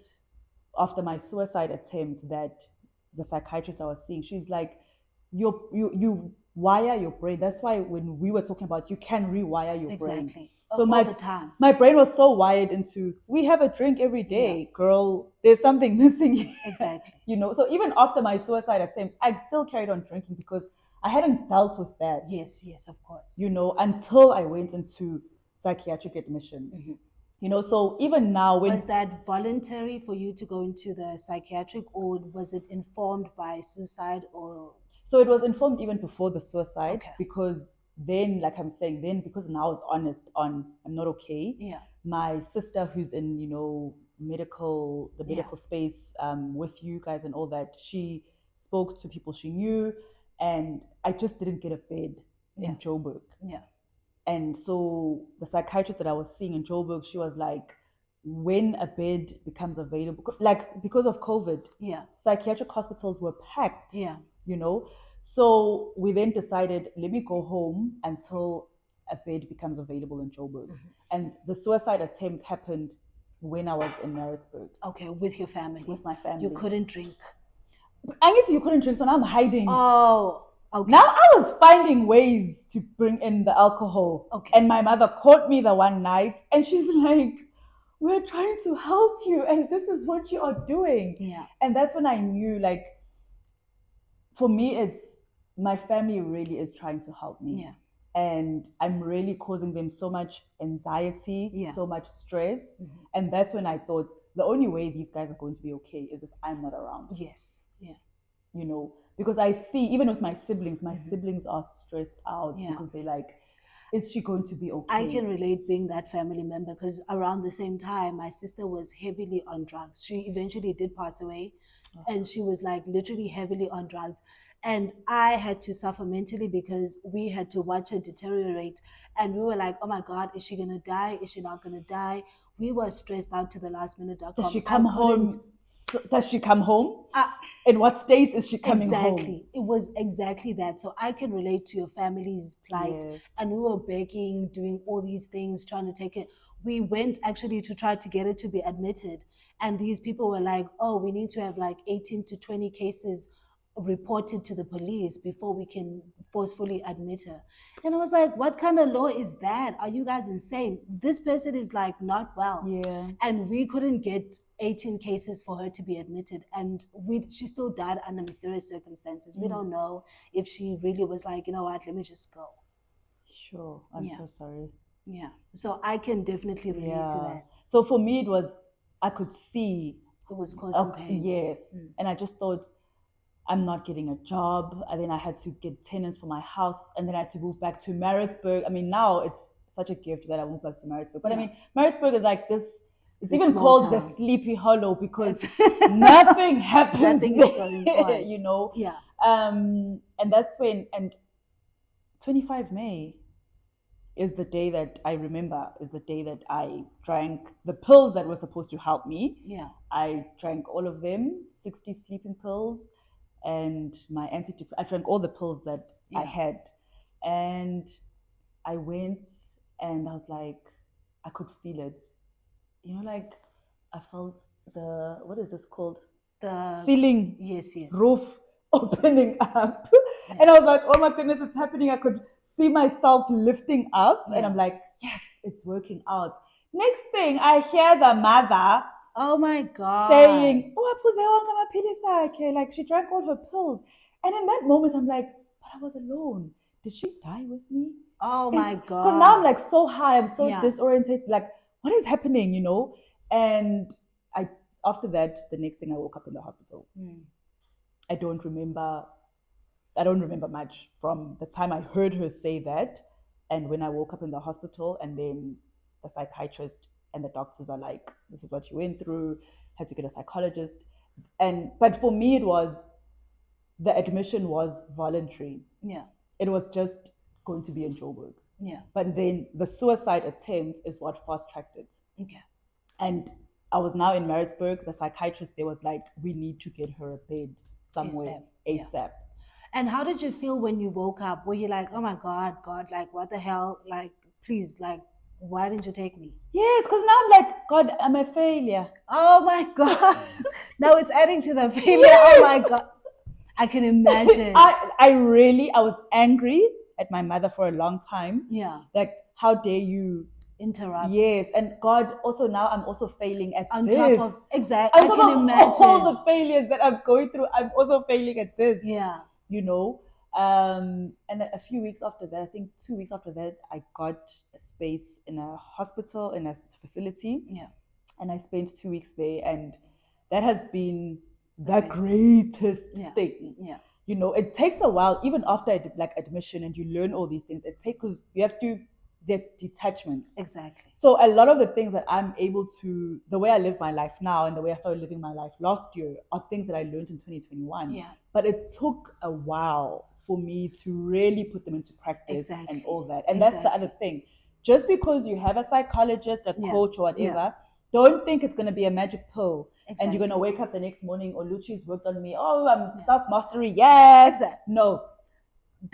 after my suicide attempt that the psychiatrist I was seeing, she's like, you wire your brain. That's why when we were talking about you can rewire your brain. Exactly. So all the time. My brain was so wired into, we have a drink every day, girl. There's something missing here. Exactly. So even after my suicide attempts, I still carried on drinking because I hadn't dealt with that. Yes, of course. Until I went into psychiatric admission. So even now, was that voluntary for you to go into the psychiatric, or was it informed by suicide? Or so it was informed even before the suicide, because then, like I'm saying, because now I was honest on I'm not okay. My sister, who's in the medical space with you guys and all that, she spoke to people she knew, and I just didn't get a bed in Joburg. And so the psychiatrist that I was seeing in Joburg, she was like, when a bed becomes available, like because of COVID, psychiatric hospitals were packed. So we then decided, let me go home until a bed becomes available in Joburg. And the suicide attempt happened when I was in Maritzburg. Okay, with your family. With my family. You couldn't drink. I guess you couldn't drink, so now I'm hiding. Oh. Okay. Now I was finding ways to bring in the alcohol. And my mother caught me the one night and she's like, we're trying to help you and this is what you are doing. And that's when I knew, like, for me, it's my family really is trying to help me. And I'm really causing them so much anxiety, so much stress. And that's when I thought the only way these guys are going to be okay is if I'm not around. Because I see, even with my siblings are stressed out because they're like, is she going to be okay? I can relate being that family member because around the same time, my sister was heavily on drugs. She eventually did pass away and she was like literally heavily on drugs. And I had to suffer mentally because we had to watch her deteriorate. And we were like, oh my God, is she going to die? Is she not going to die? We were stressed out to the last minute. Does she come home? In what state is she coming home? Exactly. It was exactly that. So I can relate to your family's plight. And we were begging, doing all these things, trying to take it. We went actually to try to get her to be admitted. And these people were like, oh, we need to have like 18 to 20 cases reported to the police before we can forcefully admit her. And I was like, what kind of law is that? Are you guys insane? This person is like not well. And we couldn't get 18 cases for her to be admitted. And she still died under mysterious circumstances. We don't know if she really was like, you know what, let me just go. Sure. I'm so sorry. So I can definitely relate to that. So for me, it was, I could see. It was causing pain. And I just thought, I'm not getting a job. And then I had to get tenants for my house. And then I had to move back to Maritzburg. I mean, now it's such a gift that I moved back to Maritzburg. But I mean, Maritzburg is like this, it's even called the Sleepy Hollow because nothing happens nothing is going on. And that's when, and 25 May is the day that I remember, is the day that I drank the pills that were supposed to help me. I drank all of them, 60 sleeping pills. And my I drank all the pills that I had. And I went and I was like, I could feel it. Like I felt what is this called? The ceiling roof opening up. And I was like, oh my goodness, it's happening. I could see myself lifting up. And I'm like, yes, it's working out. Next thing, I hear the mother, oh my God, saying, like she drank all her pills. And in that moment, I'm like, but I was alone. Did she die with me? Oh my God. Because now I'm like so high, I'm so disoriented. Like, what is happening, And after that, the next thing I woke up in the hospital. I don't remember much from the time I heard her say that and when I woke up in the hospital, and then the psychiatrist and the doctors are like, this is what you went through, had to get a psychologist. But for me, the admission was voluntary. It was just going to be in Joburg. Yeah. But then the suicide attempt is what fast-tracked it. Okay. And I was now in Maritzburg. The psychiatrist there was like, we need to get her a bed somewhere ASAP. Yeah. And how did you feel when you woke up? Were you like, oh my God, like, what the hell? Like, please, like, why didn't you take me? Yes, because now I'm like, God, I'm a failure. Oh my God. Now it's adding to the failure. Yes! Oh my God. I can imagine. I was angry at my mother for a long time. Yeah. Like, how dare you interrupt? Yes. And God, also now I'm also failing at on this. top of exactly. On top of imagine all the failures that I'm going through, I'm also failing at this. Yeah. You know? And a few weeks after that, I think 2 weeks after that, I got a space in a hospital, in a facility. Yeah. And I spent 2 weeks there, and that has been the greatest thing. Yeah. You know, it takes a while, even after like admission, and you learn all these things. It takes, because you have to get detachment. Exactly. So a lot of the things that I'm able to, the way I live my life now and the way I started living my life last year, are things that I learned in 2021. Yeah. But it took a while for me to really put them into practice and all that. And that's the other thing. Just because you have a psychologist, a coach, or whatever, don't think it's going to be a magic pill. Exactly. And you're going to wake up the next morning, or Luchi's worked on me. Oh, I'm self-mastery. Yes. Exactly. No.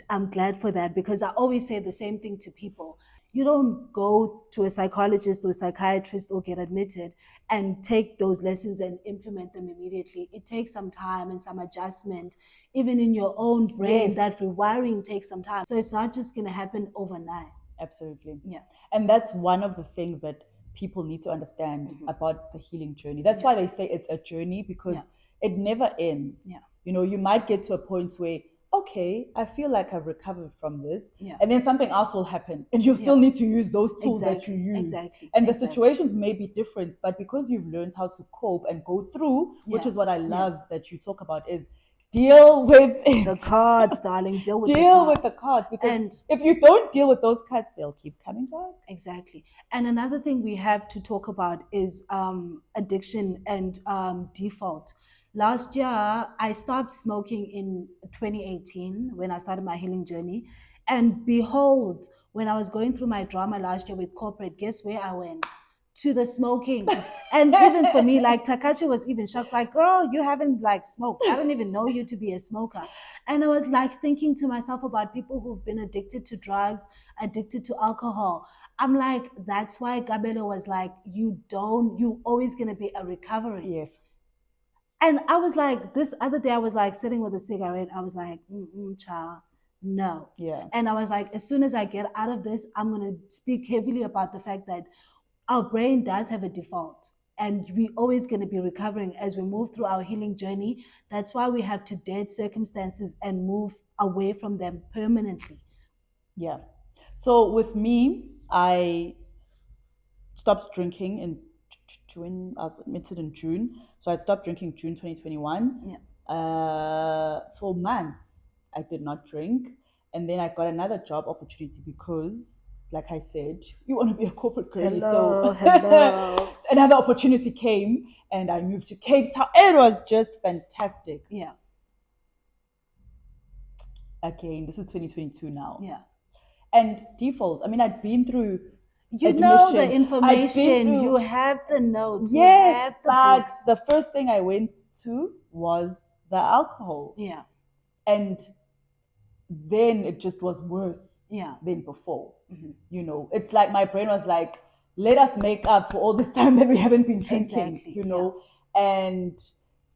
I'm glad for that, because I always say the same thing to people. You don't go to a psychologist or a psychiatrist or get admitted and take those lessons and implement them immediately. It takes some time and some adjustment. Even in your own brain, that rewiring takes some time. So it's not just going to happen overnight. Absolutely. Yeah. And that's one of the things that people need to understand about the healing journey. That's why they say it's a journey, because it never ends. Yeah. You know, you might get to a point where, okay, I feel like I've recovered from this. Yeah. And then something else will happen, and you still need to use those tools that you use. Exactly. And the situations may be different, but because you've learned how to cope and go through, which is what I love that you talk about, is deal with it. The cards, darling. Deal with the cards. Because if you don't deal with those cards, they'll keep coming back. Exactly. And another thing we have to talk about is addiction and default. Last year, I stopped smoking in 2018 when I started my healing journey. And behold, when I was going through my drama last year with corporate, guess where I went? To the smoking. And even for me, like Takashi was even shocked, like, girl, you haven't like smoked. I don't even know you to be a smoker. And I was like thinking to myself about people who've been addicted to drugs, addicted to alcohol. I'm like, that's why Gabelo was like, you always gonna be a recovery. Yes. And I was like, this other day, I was like sitting with a cigarette. I was like, child, no. Yeah. And I was like, as soon as I get out of this, I'm gonna speak heavily about the fact that our brain does have a default, and we're always going to be recovering as we move through our healing journey. That's why we have to date circumstances and move away from them permanently. Yeah. So with me, I stopped drinking in June. I was admitted in June. So I stopped drinking June 2021. Yeah. For months, I did not drink. And then I got another job opportunity because, like I said, you want to be a corporate girl. Hello. Another opportunity came, and I moved to Cape Town. It was just fantastic. Yeah. Again, this is 2022 now. Yeah. And default, I mean, I'd been through admission. Know the information. You have the notes. Yes, but books. The first thing I went to was the alcohol. Yeah. And then it just was worse than before. Mm-hmm. You know, it's like my brain was like, let us make up for all this time that we haven't been drinking, exactly. you know. And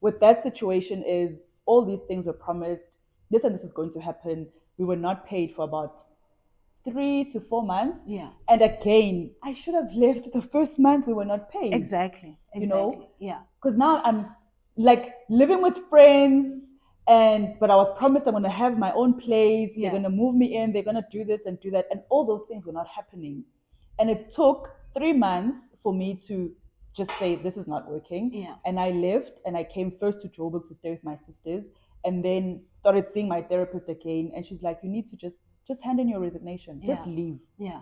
with that situation is all these things were promised. This and this is going to happen. We were not paid for about 3 to 4 months. Yeah. And again, I should have left the first month we were not paid. Exactly. You know? Yeah. Because now I'm like living with friends. But I was promised I'm going to have my own place. They're going to move me in. They're going to do this and do that. And all those things were not happening. And it took 3 months for me to just say, this is not working. Yeah. And I left, and I came first to Joburg to stay with my sisters, and then started seeing my therapist again. And she's like, you need to just hand in your resignation. Just leave. Yeah.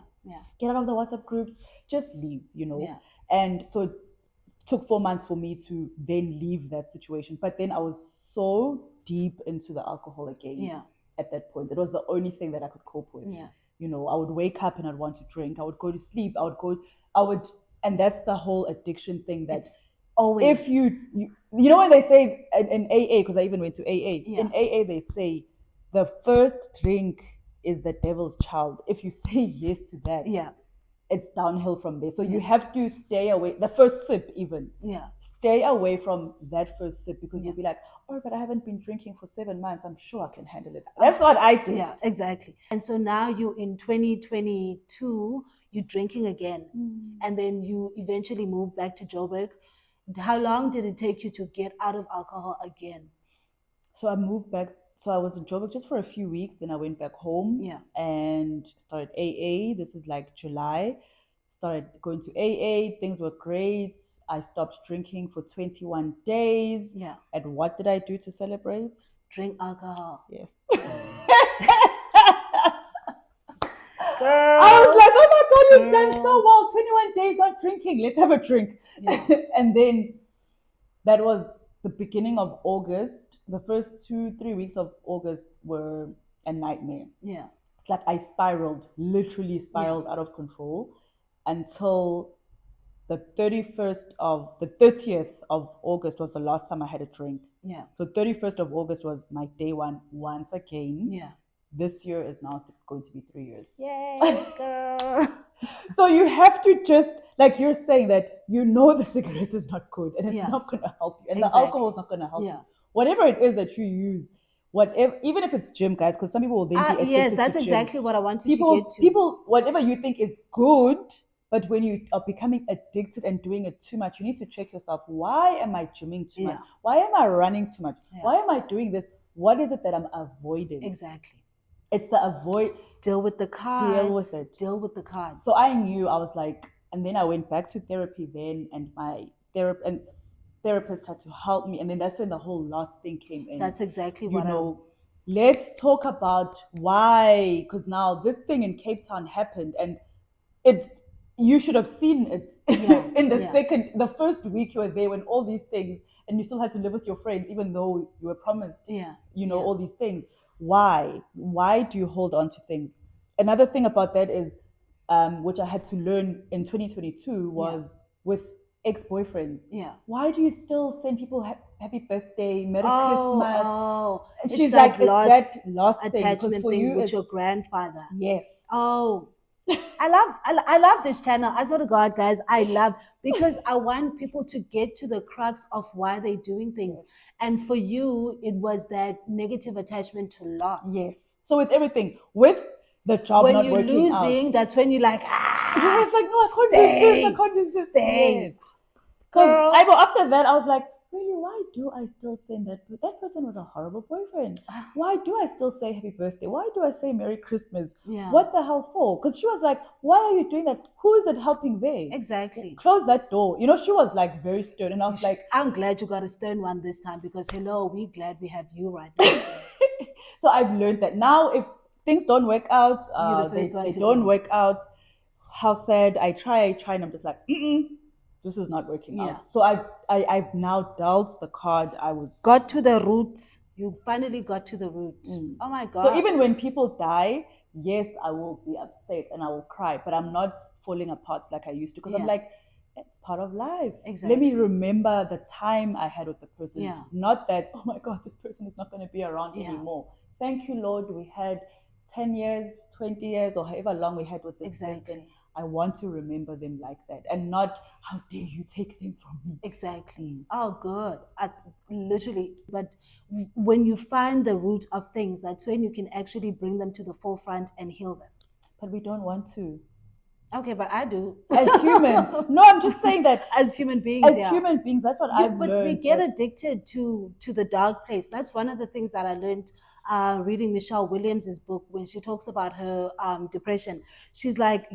Get out of the WhatsApp groups. Just leave, you know. Yeah. And so it took 4 months for me to then leave that situation. But then I was so deep into the alcohol again at that point. It was the only thing that I could cope with. Yeah. I would wake up and I'd want to drink. I would go to sleep. And that's the whole addiction thing. That's always. If you when they say in AA, because I even went to AA. Yeah. In AA, they say the first drink is the devil's child. If you say yes to that, it's downhill from there. So you have to stay away. The first sip, even. Yeah. Stay away from that first sip, because you'll be like, oh, but I haven't been drinking for 7 months. I'm sure I can handle it. That's what I did. Yeah, exactly. And so now you in 2022, you're drinking again. And then you eventually move back to Joburg. How long did it take you to get out of alcohol again? So I moved back. So I was in Joburg just for a few weeks. Then I went back home and started AA. This is like July. Started going to AA. Things were great. I stopped drinking for 21 days. Yeah. And what did I do to celebrate? Drink alcohol. Yes. Girl. I was like, oh my God, you've done so well. 21 days not drinking. Let's have a drink. Yeah. And then that was the beginning of August. The first 2-3 weeks of August were a nightmare. Yeah. It's like I literally spiraled out of control until the 30th of August was the last time I had a drink. Yeah. So 31st of August was my day one once again. Yeah. This year is now going to be 3 years. Yay, girl. So you have to just, like you're saying, that the cigarette is not good and it's not going to help you. And the alcohol is not going to help you. Whatever it is that you use, even if it's gym, guys, because some people will then be addicted to yes, that's exactly what I wanted to get to. People, whatever you think is good, but when you are becoming addicted and doing it too much, you need to check yourself. Why am I gymming too much? Why am I running too much? Why am I doing this? What is it that I'm avoiding? Exactly. It's the avoid. Deal with the cards. Deal with it. Deal with the cards. So I knew, I was like, and then I went back to therapy then, and my therapist had to help me. And then that's when the whole loss thing came in. That's exactly let's talk about why, because now this thing in Cape Town happened, and you should have seen it in the first week you were there, when all these things, and you still had to live with your friends, even though you were promised, all these things. Why do you hold on to things? Another thing about that is, which I had to learn in 2022, was with ex-boyfriends. Why do you still send people happy birthday, Merry Christmas? And she's like, it's that lost thing, because for you with your grandfather. Yes. I love this channel. I swear to God, guys, because I want people to get to the crux of why they're doing things. Yes. And for you, it was that negative attachment to loss. Yes. So with everything, with the job when not you're working losing, out, that's when you're like, Yes, like, no, I can't do this. I can't do this. Stay. Yes. So after that, I was like, really, why do I still send that? That person was a horrible boyfriend. Why do I still say happy birthday? Why do I say Merry Christmas? Yeah. What the hell for? Because she was like, why are you doing that? Who is it helping there? Exactly. Close that door. She was like very stern. And I was like, I'm glad you got a stern one this time, because we're glad we have you right now. So I've learned that now, if things don't work out, they don't work out, how sad. I try, and I'm just like, this is not working out. So I've now dealt the card. Got to the root. You finally got to the root. Oh my God. So even when people die, yes, I will be upset and I will cry, but I'm not falling apart like I used to, because I'm like, it's part of life. Exactly. Let me remember the time I had with the person. Not that, oh my God, this person is not going to be around anymore. Thank you, Lord. We had 10 years, 20 years, or however long we had with this person. I want to remember them like that, and not, how dare you take them from me. Exactly. Oh, good. Literally. But when you find the root of things, that's when you can actually bring them to the forefront and heal them. But we don't want to. Okay, but I do. As humans. No, I'm just saying that. As human beings. Human beings, that's what I've learned. But we get addicted to the dark place. That's one of the things that I learned reading Michelle Williams' book, when she talks about her depression. She's like,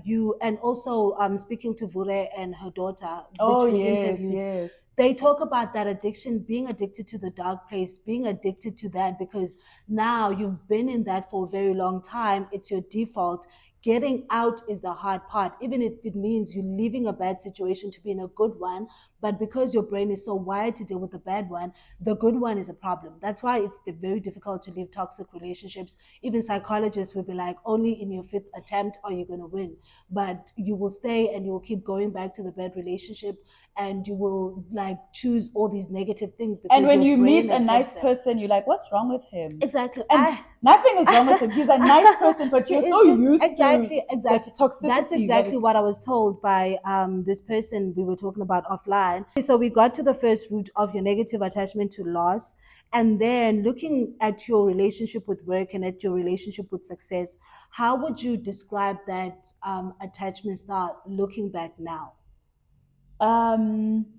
and also speaking to Vure and her daughter, which we interviewed. They talk about that addiction, being addicted to the dark place, being addicted to that, because now you've been in that for a very long time. It's your default. getting out is the hard part, even if it means you're leaving a bad situation to be in a good one. But because your brain is so wired to deal with the bad one, the good one is a problem. That's why it's very difficult to leave toxic relationships. Even psychologists will be like, only in your fifth attempt are you going to win. But you will stay and you will keep going back to the bad relationship, and you will like choose all these negative things. Because and when you meet a nice them. person, you're like, what's wrong with him? Exactly. And nothing is wrong with him. He's a nice person, but you're so used to exactly the toxicity. That's exactly what I was told by this person we were talking about offline. So we got to the first root of your negative attachment to loss, and then looking at your relationship with work and at your relationship with success. How would you describe that attachment style looking back now?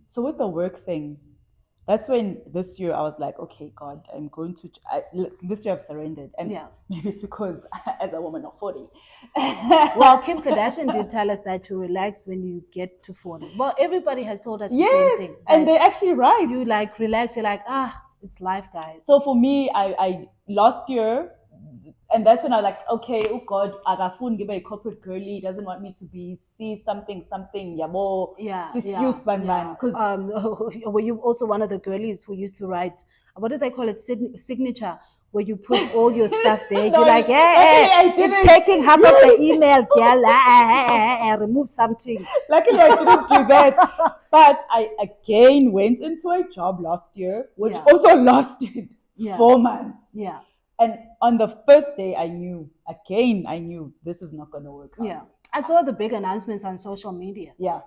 So with the work thing, that's when this year I was like, okay, God, I'm going to. This year I've surrendered, and maybe it's because as a woman of 40. Well, Kim Kardashian did tell us that to relax when you get to 40. Well, everybody has told us the same thing. And they're actually right. You like relax. You're like, it's life, guys. So for me, I last year. And that's when I was like, okay, oh God, Agafun give a corporate girly. He doesn't want me to be something, yabo. Because were you also one of the girlies who used to write, what do they call it, signature, where you put all your stuff there? No, you're like, hey, it's taking half of the email, girl. Remove something. Luckily, I didn't do that. But I again went into a job last year, which also lasted 4 months. Yeah. And on the first day, I knew this is not going to work out. Yeah. I saw the big announcements on social media. Yeah.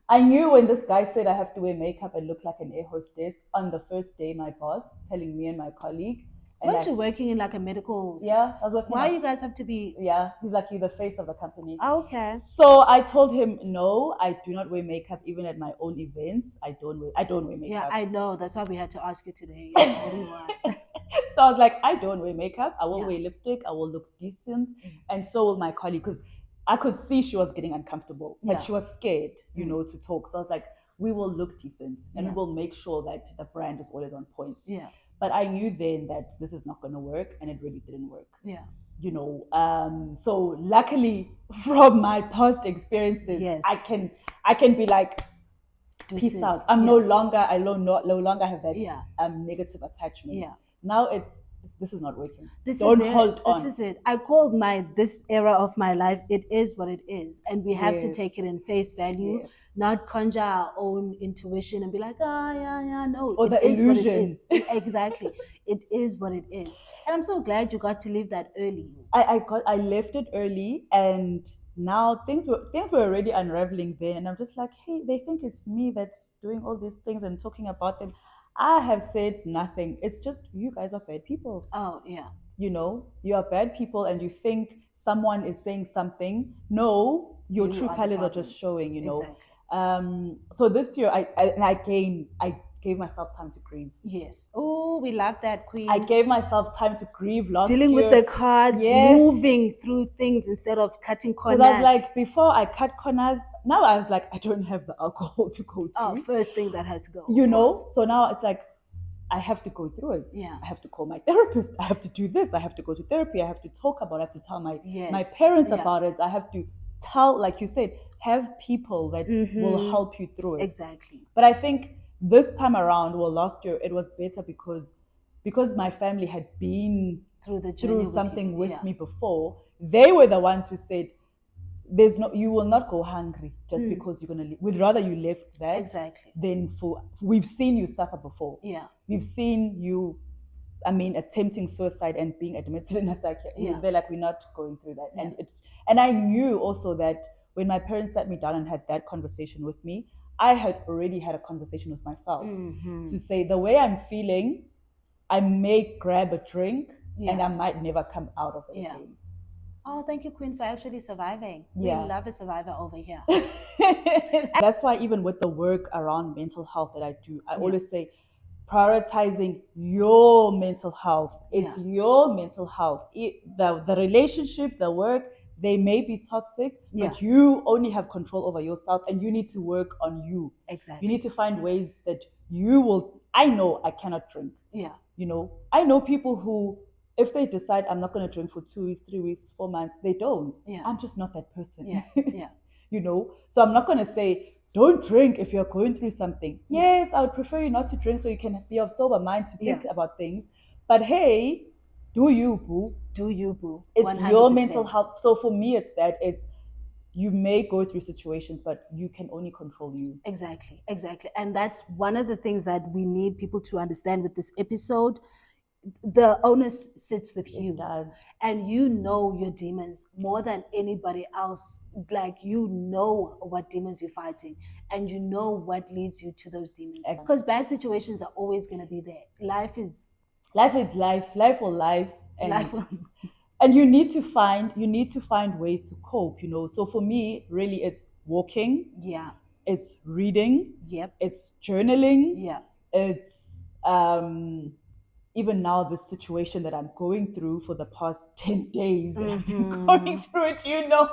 I knew when this guy said I have to wear makeup and look like an air hostess. On the first day, my boss telling me and my colleague. Weren't you working in like a medical? Yeah, I was working. Why you guys have to be? Yeah, he's like, you're the face of the company. Okay. So I told him, no, I do not wear makeup even at my own events. I don't wear makeup. Yeah, I know. That's why we had to ask you today. So I was like, I don't wear makeup. I will wear lipstick. I will look decent. And so will my colleague, because I could see she was getting uncomfortable, but she was scared, to talk. So I was like, we will look decent and we will make sure that the brand is always on point. Yeah. But I knew then that this is not going to work, and it really didn't work. Yeah. So luckily from my past experiences, I can be like, peace out. I no longer have that negative attachment. Yeah. Now this is not working. Don't hold on. This is it. I called this era of my life, it is what it is. And we have to take it in face value, not conjure our own intuition and be like, no. Or the illusion. Exactly. It is what it is. And I'm so glad you got to leave that early. I left it early, and now things were already unraveling then, and I'm just like, hey, they think it's me that's doing all these things and talking about them. I have said nothing. It's just, you guys are bad people. Oh, yeah. You are bad people, and you think someone is saying something. No, your true colors are just showing, Exactly. So this year, I gave myself time to grieve. Yes. Oh, we love that, Queen. I gave myself time to grieve last year. Dealing with the cards, moving through things instead of cutting corners. Because I was like, before I cut corners, now I was like, I don't have the alcohol to go to. Oh, first thing that has to go. So now it's like, I have to go through it. Yeah. I have to call my therapist. I have to do this. I have to go to therapy. I have to talk about it. I have to tell my parents about it. I have to tell, like you said, have people that will help you through it. Exactly. But I think this time around, last year, it was better because my family had been through something with me before. They were the ones who said, you will not go hungry just because you're gonna leave. We'd rather you left that than we've seen you suffer before. Yeah. We've seen you, attempting suicide and being admitted in a psychiatrist. Yeah. They're like, we're not going through that. Yeah. And I knew also that when my parents sat me down and had that conversation with me, I had already had a conversation with myself to say, the way I'm feeling, I may grab a drink and I might never come out of it again. Oh, thank you, Queen, for actually surviving. We love a survivor over here. That's why even with the work around mental health that I do, I always say, prioritizing your mental health. It's your mental health. The relationship, the work, they may be toxic, but you only have control over yourself, and you need to work on you. Exactly. You need to find ways that you will. I know I cannot drink. Yeah. I know people who if they decide I'm not going to drink for 2 weeks, 3 weeks, 4 months, they don't. Yeah. I'm just not that person. Yeah. Yeah. You know, so I'm not going to say, don't drink if you're going through something. Yes, I would prefer you not to drink so you can be of sober mind to think about things. But hey, do you, boo? Do you, boo? It's 100%. Your mental health. So for me, it's that you may go through situations, but you can only control you. Exactly. And that's one of the things that we need people to understand with this episode. The onus sits with you. It does. And you know your demons more than anybody else. Like, you know what demons you're fighting, and you know what leads you to those demons. Because bad situations are always going to be there. Life is life. Life will life. And you need to find ways to cope, you know. So for me, really, it's walking. Yeah. It's reading. Yep. It's journaling. Yeah. It's even now, the situation that I'm going through for the past 10 days that I've been going through it, you know.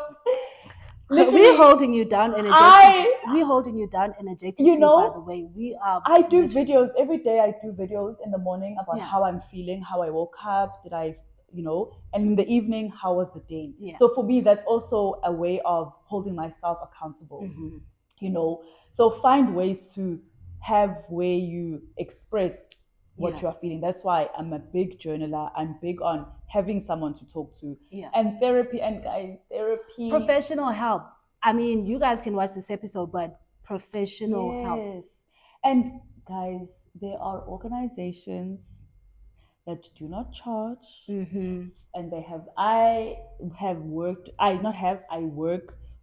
We're holding you down energetically. We're holding you down energetically, you know, by the way. I do videos every day. I do videos in the morning about how I'm feeling, how I woke up, you know, and in the evening, how was the day? Yeah. So for me, that's also a way of holding myself accountable, you know. So find ways to have where you express what you are feeling. That's why I'm a big journaler. I'm big on having someone to talk to. Yeah. And therapy, and guys, therapy. Professional help. I mean, you guys can watch this episode, but professional help. Yes. And guys, there are organizations that do not charge. And I work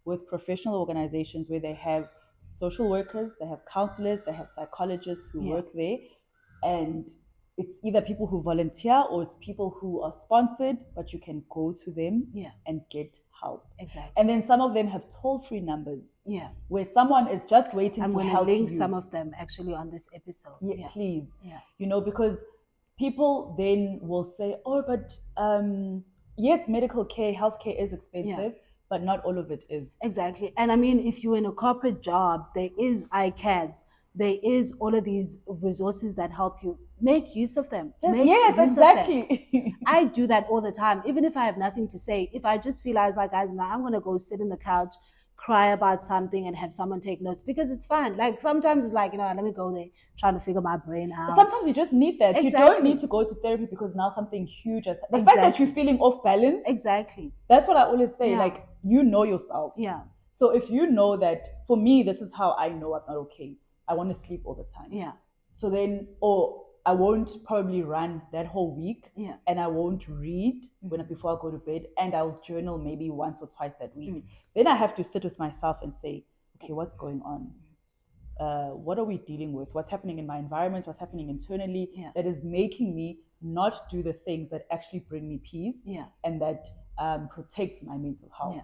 with professional organizations where they have social workers, they have counselors, they have psychologists who work there. And it's either people who volunteer or it's people who are sponsored, but you can go to them and get help. Exactly. And then some of them have toll-free numbers. Yeah. Where someone is just waiting to help you. I'm going to link some of them actually on this episode. Yeah, please. Yeah. You know, because people then will say, oh, but yes, medical care, healthcare is expensive. But not all of it is. Exactly. And I mean, if you're in a corporate job, there is ICAS. There is all of these resources that help you. Make use of them. Yes, exactly. I do that all the time. Even if I have nothing to say, if I just feel guys, I'm going to go sit in the couch, cry about something and have someone take notes, because it's fun. Like sometimes it's like, you know, let me go there trying to figure my brain out. Sometimes you just need that. Exactly. You don't need to go to therapy because now something huge has the fact that you're feeling off balance. Exactly. That's what I always say. Like, you know yourself. Yeah. So if you know that, for me, this is how I know I'm not okay. I want to sleep all the time. Yeah. So then, I won't probably run that whole week. Yeah. And I won't read before I go to bed, and I'll journal maybe once or twice that week. Then I have to sit with myself and say, okay, what's going on? What are we dealing with? What's happening in my environment? What's happening internally that is making me not do the things that actually bring me peace and that protect my mental health? Yeah.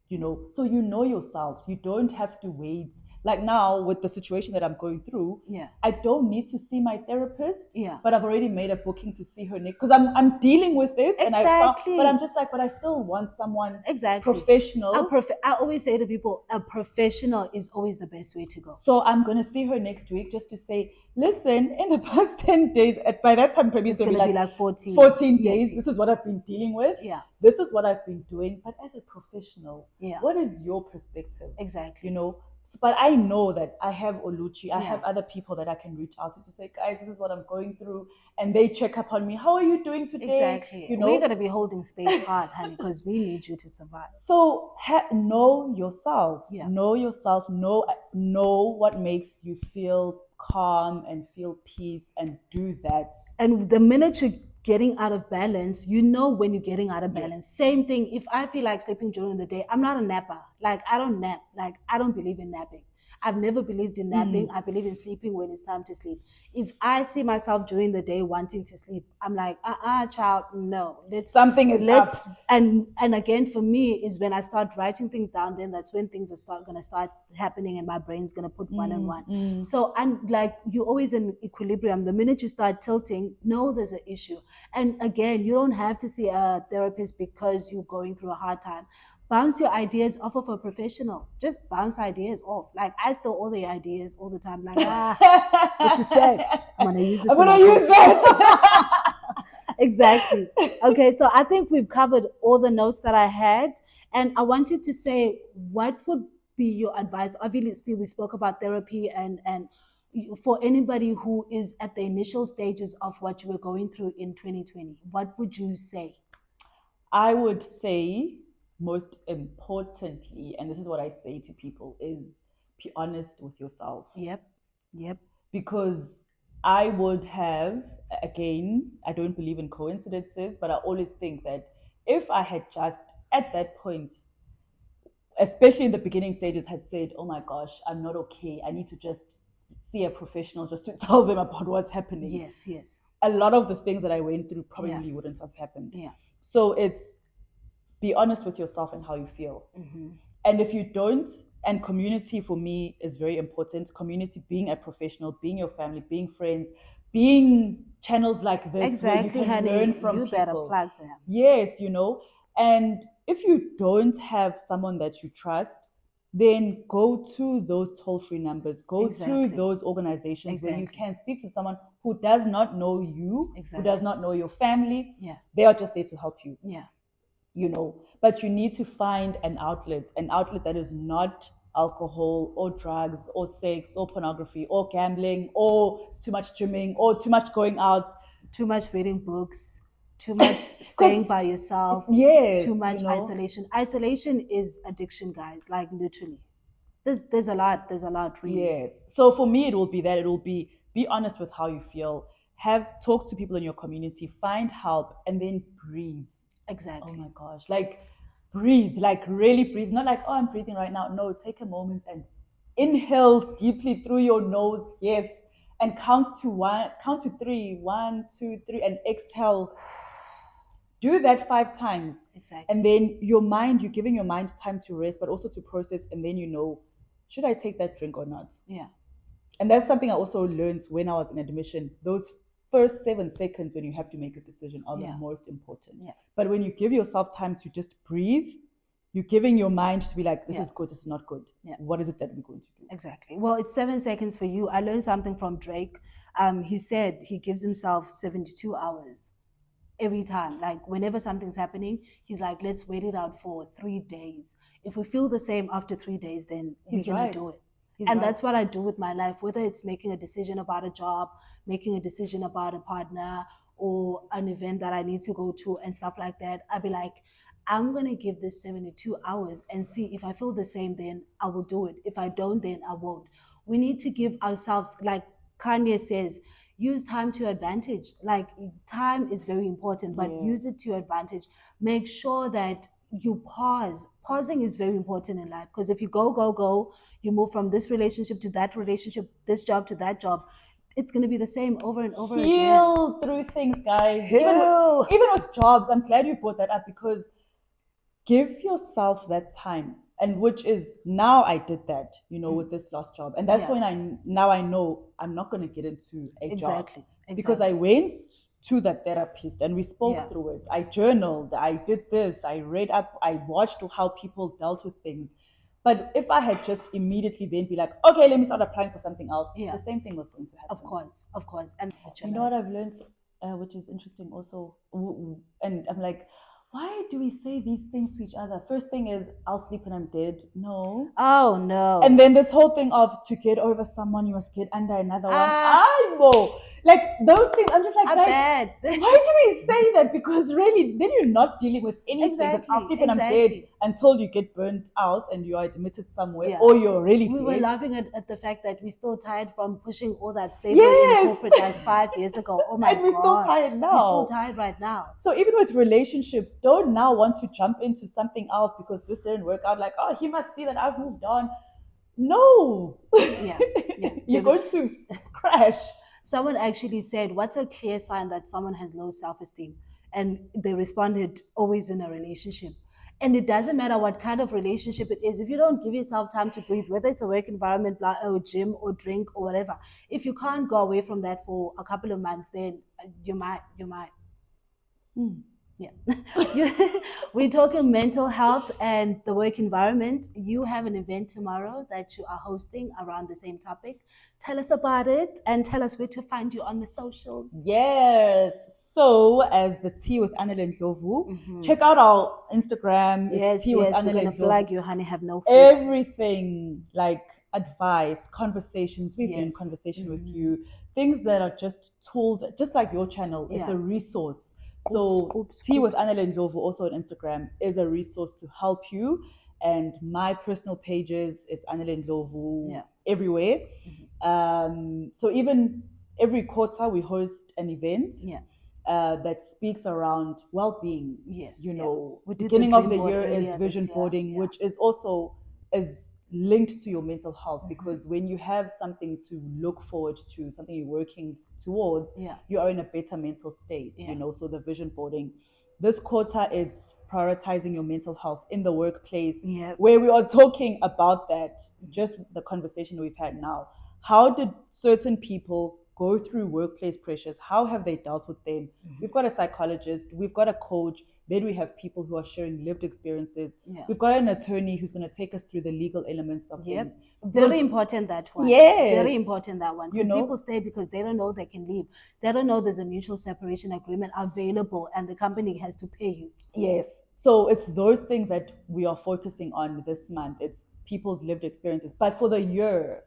You know, so you know yourself. You don't have to wait. Like now with the situation that I'm going through, I don't need to see my therapist. Yeah. But I've already made a booking to see her next because I'm dealing with it. Exactly. But I'm just like, but I still want someone professional. I always say to people, a professional is always the best way to go. So I'm gonna see her next week just to say, listen, in the past 10 days, by that time probably it's gonna be like 14 days. Yes. This is what I've been dealing with. Yeah. This is what I've been doing. But as a professional, what is your perspective? Exactly. You know, but I know that I have Oluchi, I have other people that I can reach out to say, guys, this is what I'm going through. And they check up on me. How are you doing today? Exactly. You know, we're going to be holding space hard, honey, because we need you to survive. So know yourself. Yeah. Know yourself. Know what makes you feel calm and feel peace, and do that. And the minute you're getting out of balance, you know when you're getting out of balance. Yes. Same thing, if I feel like sleeping during the day, I'm not a napper. Like, I don't nap. Like, I don't believe in napping. I've never believed in napping. I believe in sleeping when it's time to sleep. If I see myself during the day wanting to sleep, I'm like, child, no. Something is up. And again, for me, is when I start writing things down, then that's when things are going to start happening and my brain's going to put one on one. So I'm like, you're always in equilibrium. The minute you start tilting, no, there's an issue. And again, you don't have to see a therapist because you're going through a hard time. Bounce your ideas off of a professional. Just bounce ideas off. Like, I steal all the ideas all the time. Like, what you said, I'm going to use this. I'm going to use that. Exactly. Okay, so I think we've covered all the notes that I had. And I wanted to say, what would be your advice? Obviously, we spoke about therapy and for anybody who is at the initial stages of what you were going through in 2020, what would you say? I would say, most importantly, and this is what I say to people, is be honest with yourself. Yep. Yep. Because I would have, again, I don't believe in coincidences, but I always think that if I had just at that point, especially in the beginning stages, had said, oh my gosh, I'm not okay, I need to just see a professional just to tell them about what's happening. Yes, yes. A lot of the things that I went through probably Yeah. wouldn't have happened. Yeah. So it's be honest with yourself and how you feel. Mm-hmm. And if you don't, and community for me is very important. Community, being a professional, being your family, being friends, being channels like this Exactly, where you can honey. learn from You people. better plug them. Yes, And if you don't have someone that you trust, then go to those toll-free numbers, go Exactly. to those organizations where you Exactly. can speak to someone who does not know you, Exactly. who does not know your family. Yeah. They are just there to help you. Yeah. But you need to find an outlet that is not alcohol or drugs or sex or pornography or gambling or too much gymming or too much going out, too much reading books, too much staying by yourself, yes, too much isolation. Isolation is addiction, guys, like literally. There's a lot really. Yes. So for me, it will be honest with how you feel, talk to people in your community, find help, and then breathe. Exactly. Oh my gosh. Like breathe, like really breathe. Not like, oh, I'm breathing right now. No, take a moment and inhale deeply through your nose. Yes. And count to three. 1, 2, 3, and exhale. Do that 5 times. Exactly. And then you're giving your mind time to rest, but also to process. And then should I take that drink or not? Yeah. And that's something I also learned when I was in admission. Those first 7 seconds when you have to make a decision are the most important. Yeah. But when you give yourself time to just breathe, you're giving your mind to be like, this is good, this is not good. Yeah. What is it that we're going to do? Exactly. Well, it's 7 seconds for you. I learned something from Drake. He said he gives himself 72 hours every time. Like whenever something's happening, he's like, let's wait it out for 3 days. If we feel the same after 3 days, then we're going to do it. That's what I do with my life, whether it's making a decision about a job, making a decision about a partner, or an event that I need to go to and stuff like that. I'd be like, I'm going to give this 72 hours and see if I feel the same, then I will do it. If I don't, then I won't. We need to give ourselves, like Kanye says, use time to advantage. Like time is very important, but use it to your advantage. Make sure that you pause. Pausing is very important in life, because if you go, you move from this relationship to that relationship, this job to that job, it's going to be the same over and over again. Heal through things, guys. Even with jobs, I'm glad you brought that up, because give yourself that time. And which is, now I did that, with this last job. And that's when I know I'm not going to get into a job. Because I went to that therapist and we spoke through it. I journaled, I did this, I read up, I watched how people dealt with things. But if I had just immediately then be like, okay, let me start applying for something else, the same thing was going to happen. Of course. And you know what I've learned, which is interesting also, and I'm like, why do we say these things to each other? First thing is, I'll sleep when I'm dead. No. Oh, no. And then this whole thing of, to get over someone, you must get under another one. I know. Like, those things, I'm just like, guys, why do we say that? Because really, then you're not dealing with anything. Because I'll sleep when I'm dead, until you get burnt out and you are admitted somewhere, or you're really dead. We were laughing at the fact that we're still tired from pushing all that slavery in corporate like 5 years ago. Oh my God. And we're still tired now. We're still tired right now. So even with relationships, don't now want to jump into something else because this didn't work out. Like, oh, he must see that I've moved on. No. You're going to crash. Someone actually said, what's a clear sign that someone has low self-esteem? And they responded, always in a relationship. And it doesn't matter what kind of relationship it is. If you don't give yourself time to breathe, whether it's a work environment, or gym, or drink, or whatever, if you can't go away from that for a couple of months, then you might. Yeah. We're talking mental health and the work environment. You have an event tomorrow that you are hosting around the same topic. Tell us about it and tell us where to find you on the socials. Yes. So, as the Tea with Anele Ndlovu, check out our Instagram. It's Tea with We're Anele going to Ndlovu. plug you, honey. Have no fear. Everything like advice, conversations. We've been in conversation with you. Things that are just tools, just like your channel. It's a resource. So, Tea with Anele Ndlovu, also on Instagram, is a resource to help you. And my personal pages, it's Anele Ndlovu everywhere. So even every quarter we host an event that speaks around well-being. Yes. You know, We did beginning of the dream year board is earlier vision this year. boarding, which is also is linked to your mental health, because when you have something to look forward to, something you're working towards, you are in a better mental state. You know, so the vision boarding. This quarter, it's prioritizing your mental health in the workplace, where we are talking about that, just the conversation we've had now. How did certain people go through workplace pressures? How have they dealt with them? We've got a psychologist, we've got a coach, then we have people who are sharing lived experiences. We've got an attorney who's going to take us through the legal elements of things. Very important, that one. Yes. Very important, that one. Because people stay because they don't know they can leave. They don't know there's a mutual separation agreement available and the company has to pay you. Yes. So it's those things that we are focusing on this month. It's people's lived experiences. But for the year,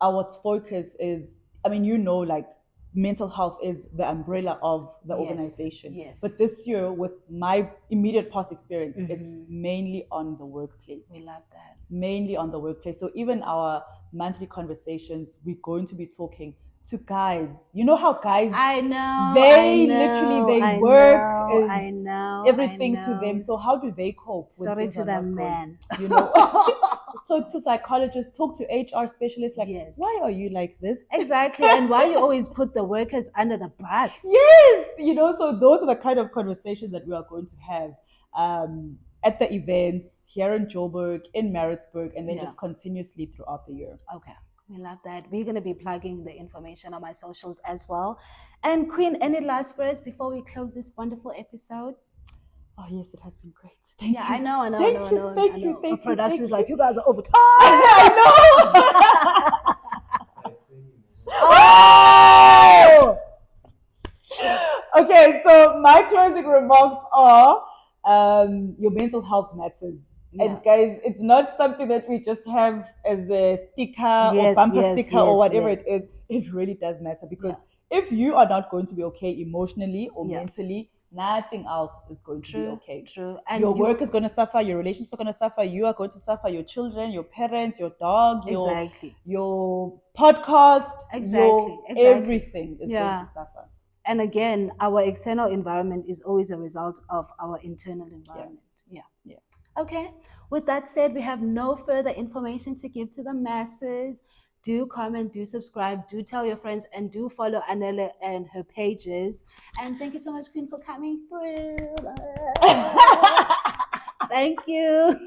our focus is, I mean, you know, like mental health is the umbrella of the organization. Yes. But this year, with my immediate past experience, it's mainly on the workplace. We love that. Mainly on the workplace. So even our monthly conversations, we're going to be talking to guys. You know how guys, they work is everything to them. So how do they cope? Sorry to the man. You know, talk to psychologists, talk to HR specialists. Like, why are you like this? Exactly. And why you always put the workers under the bus? Yes. You know, so those are the kind of conversations that we are going to have at the events here in Joburg, in Maritzburg, and then just continuously throughout the year. Okay. We love that. We're going to be plugging the information on my socials as well. And Queen, any last words before we close this wonderful episode? Oh, yes, it has been great. Thank you. I know. Thank you. The production's like, you guys are over time. I know. Oh! Okay, so my closing remarks are your mental health matters. And guys, it's not something that we just have as a sticker or bumper sticker or whatever it is. It really does matter, because if you are not going to be okay emotionally or mentally, nothing else is going to be okay. True. And your work is going to suffer, your relationships are going to suffer, you are going to suffer, your children, your parents, your dog, your podcast, everything is going to suffer. And again, our external environment is always a result of our internal environment. Yeah. Okay. With that said, we have no further information to give to the masses. Do comment, do subscribe, do tell your friends, and do follow Anele and her pages. And thank you so much, Queen, for coming through. Thank you.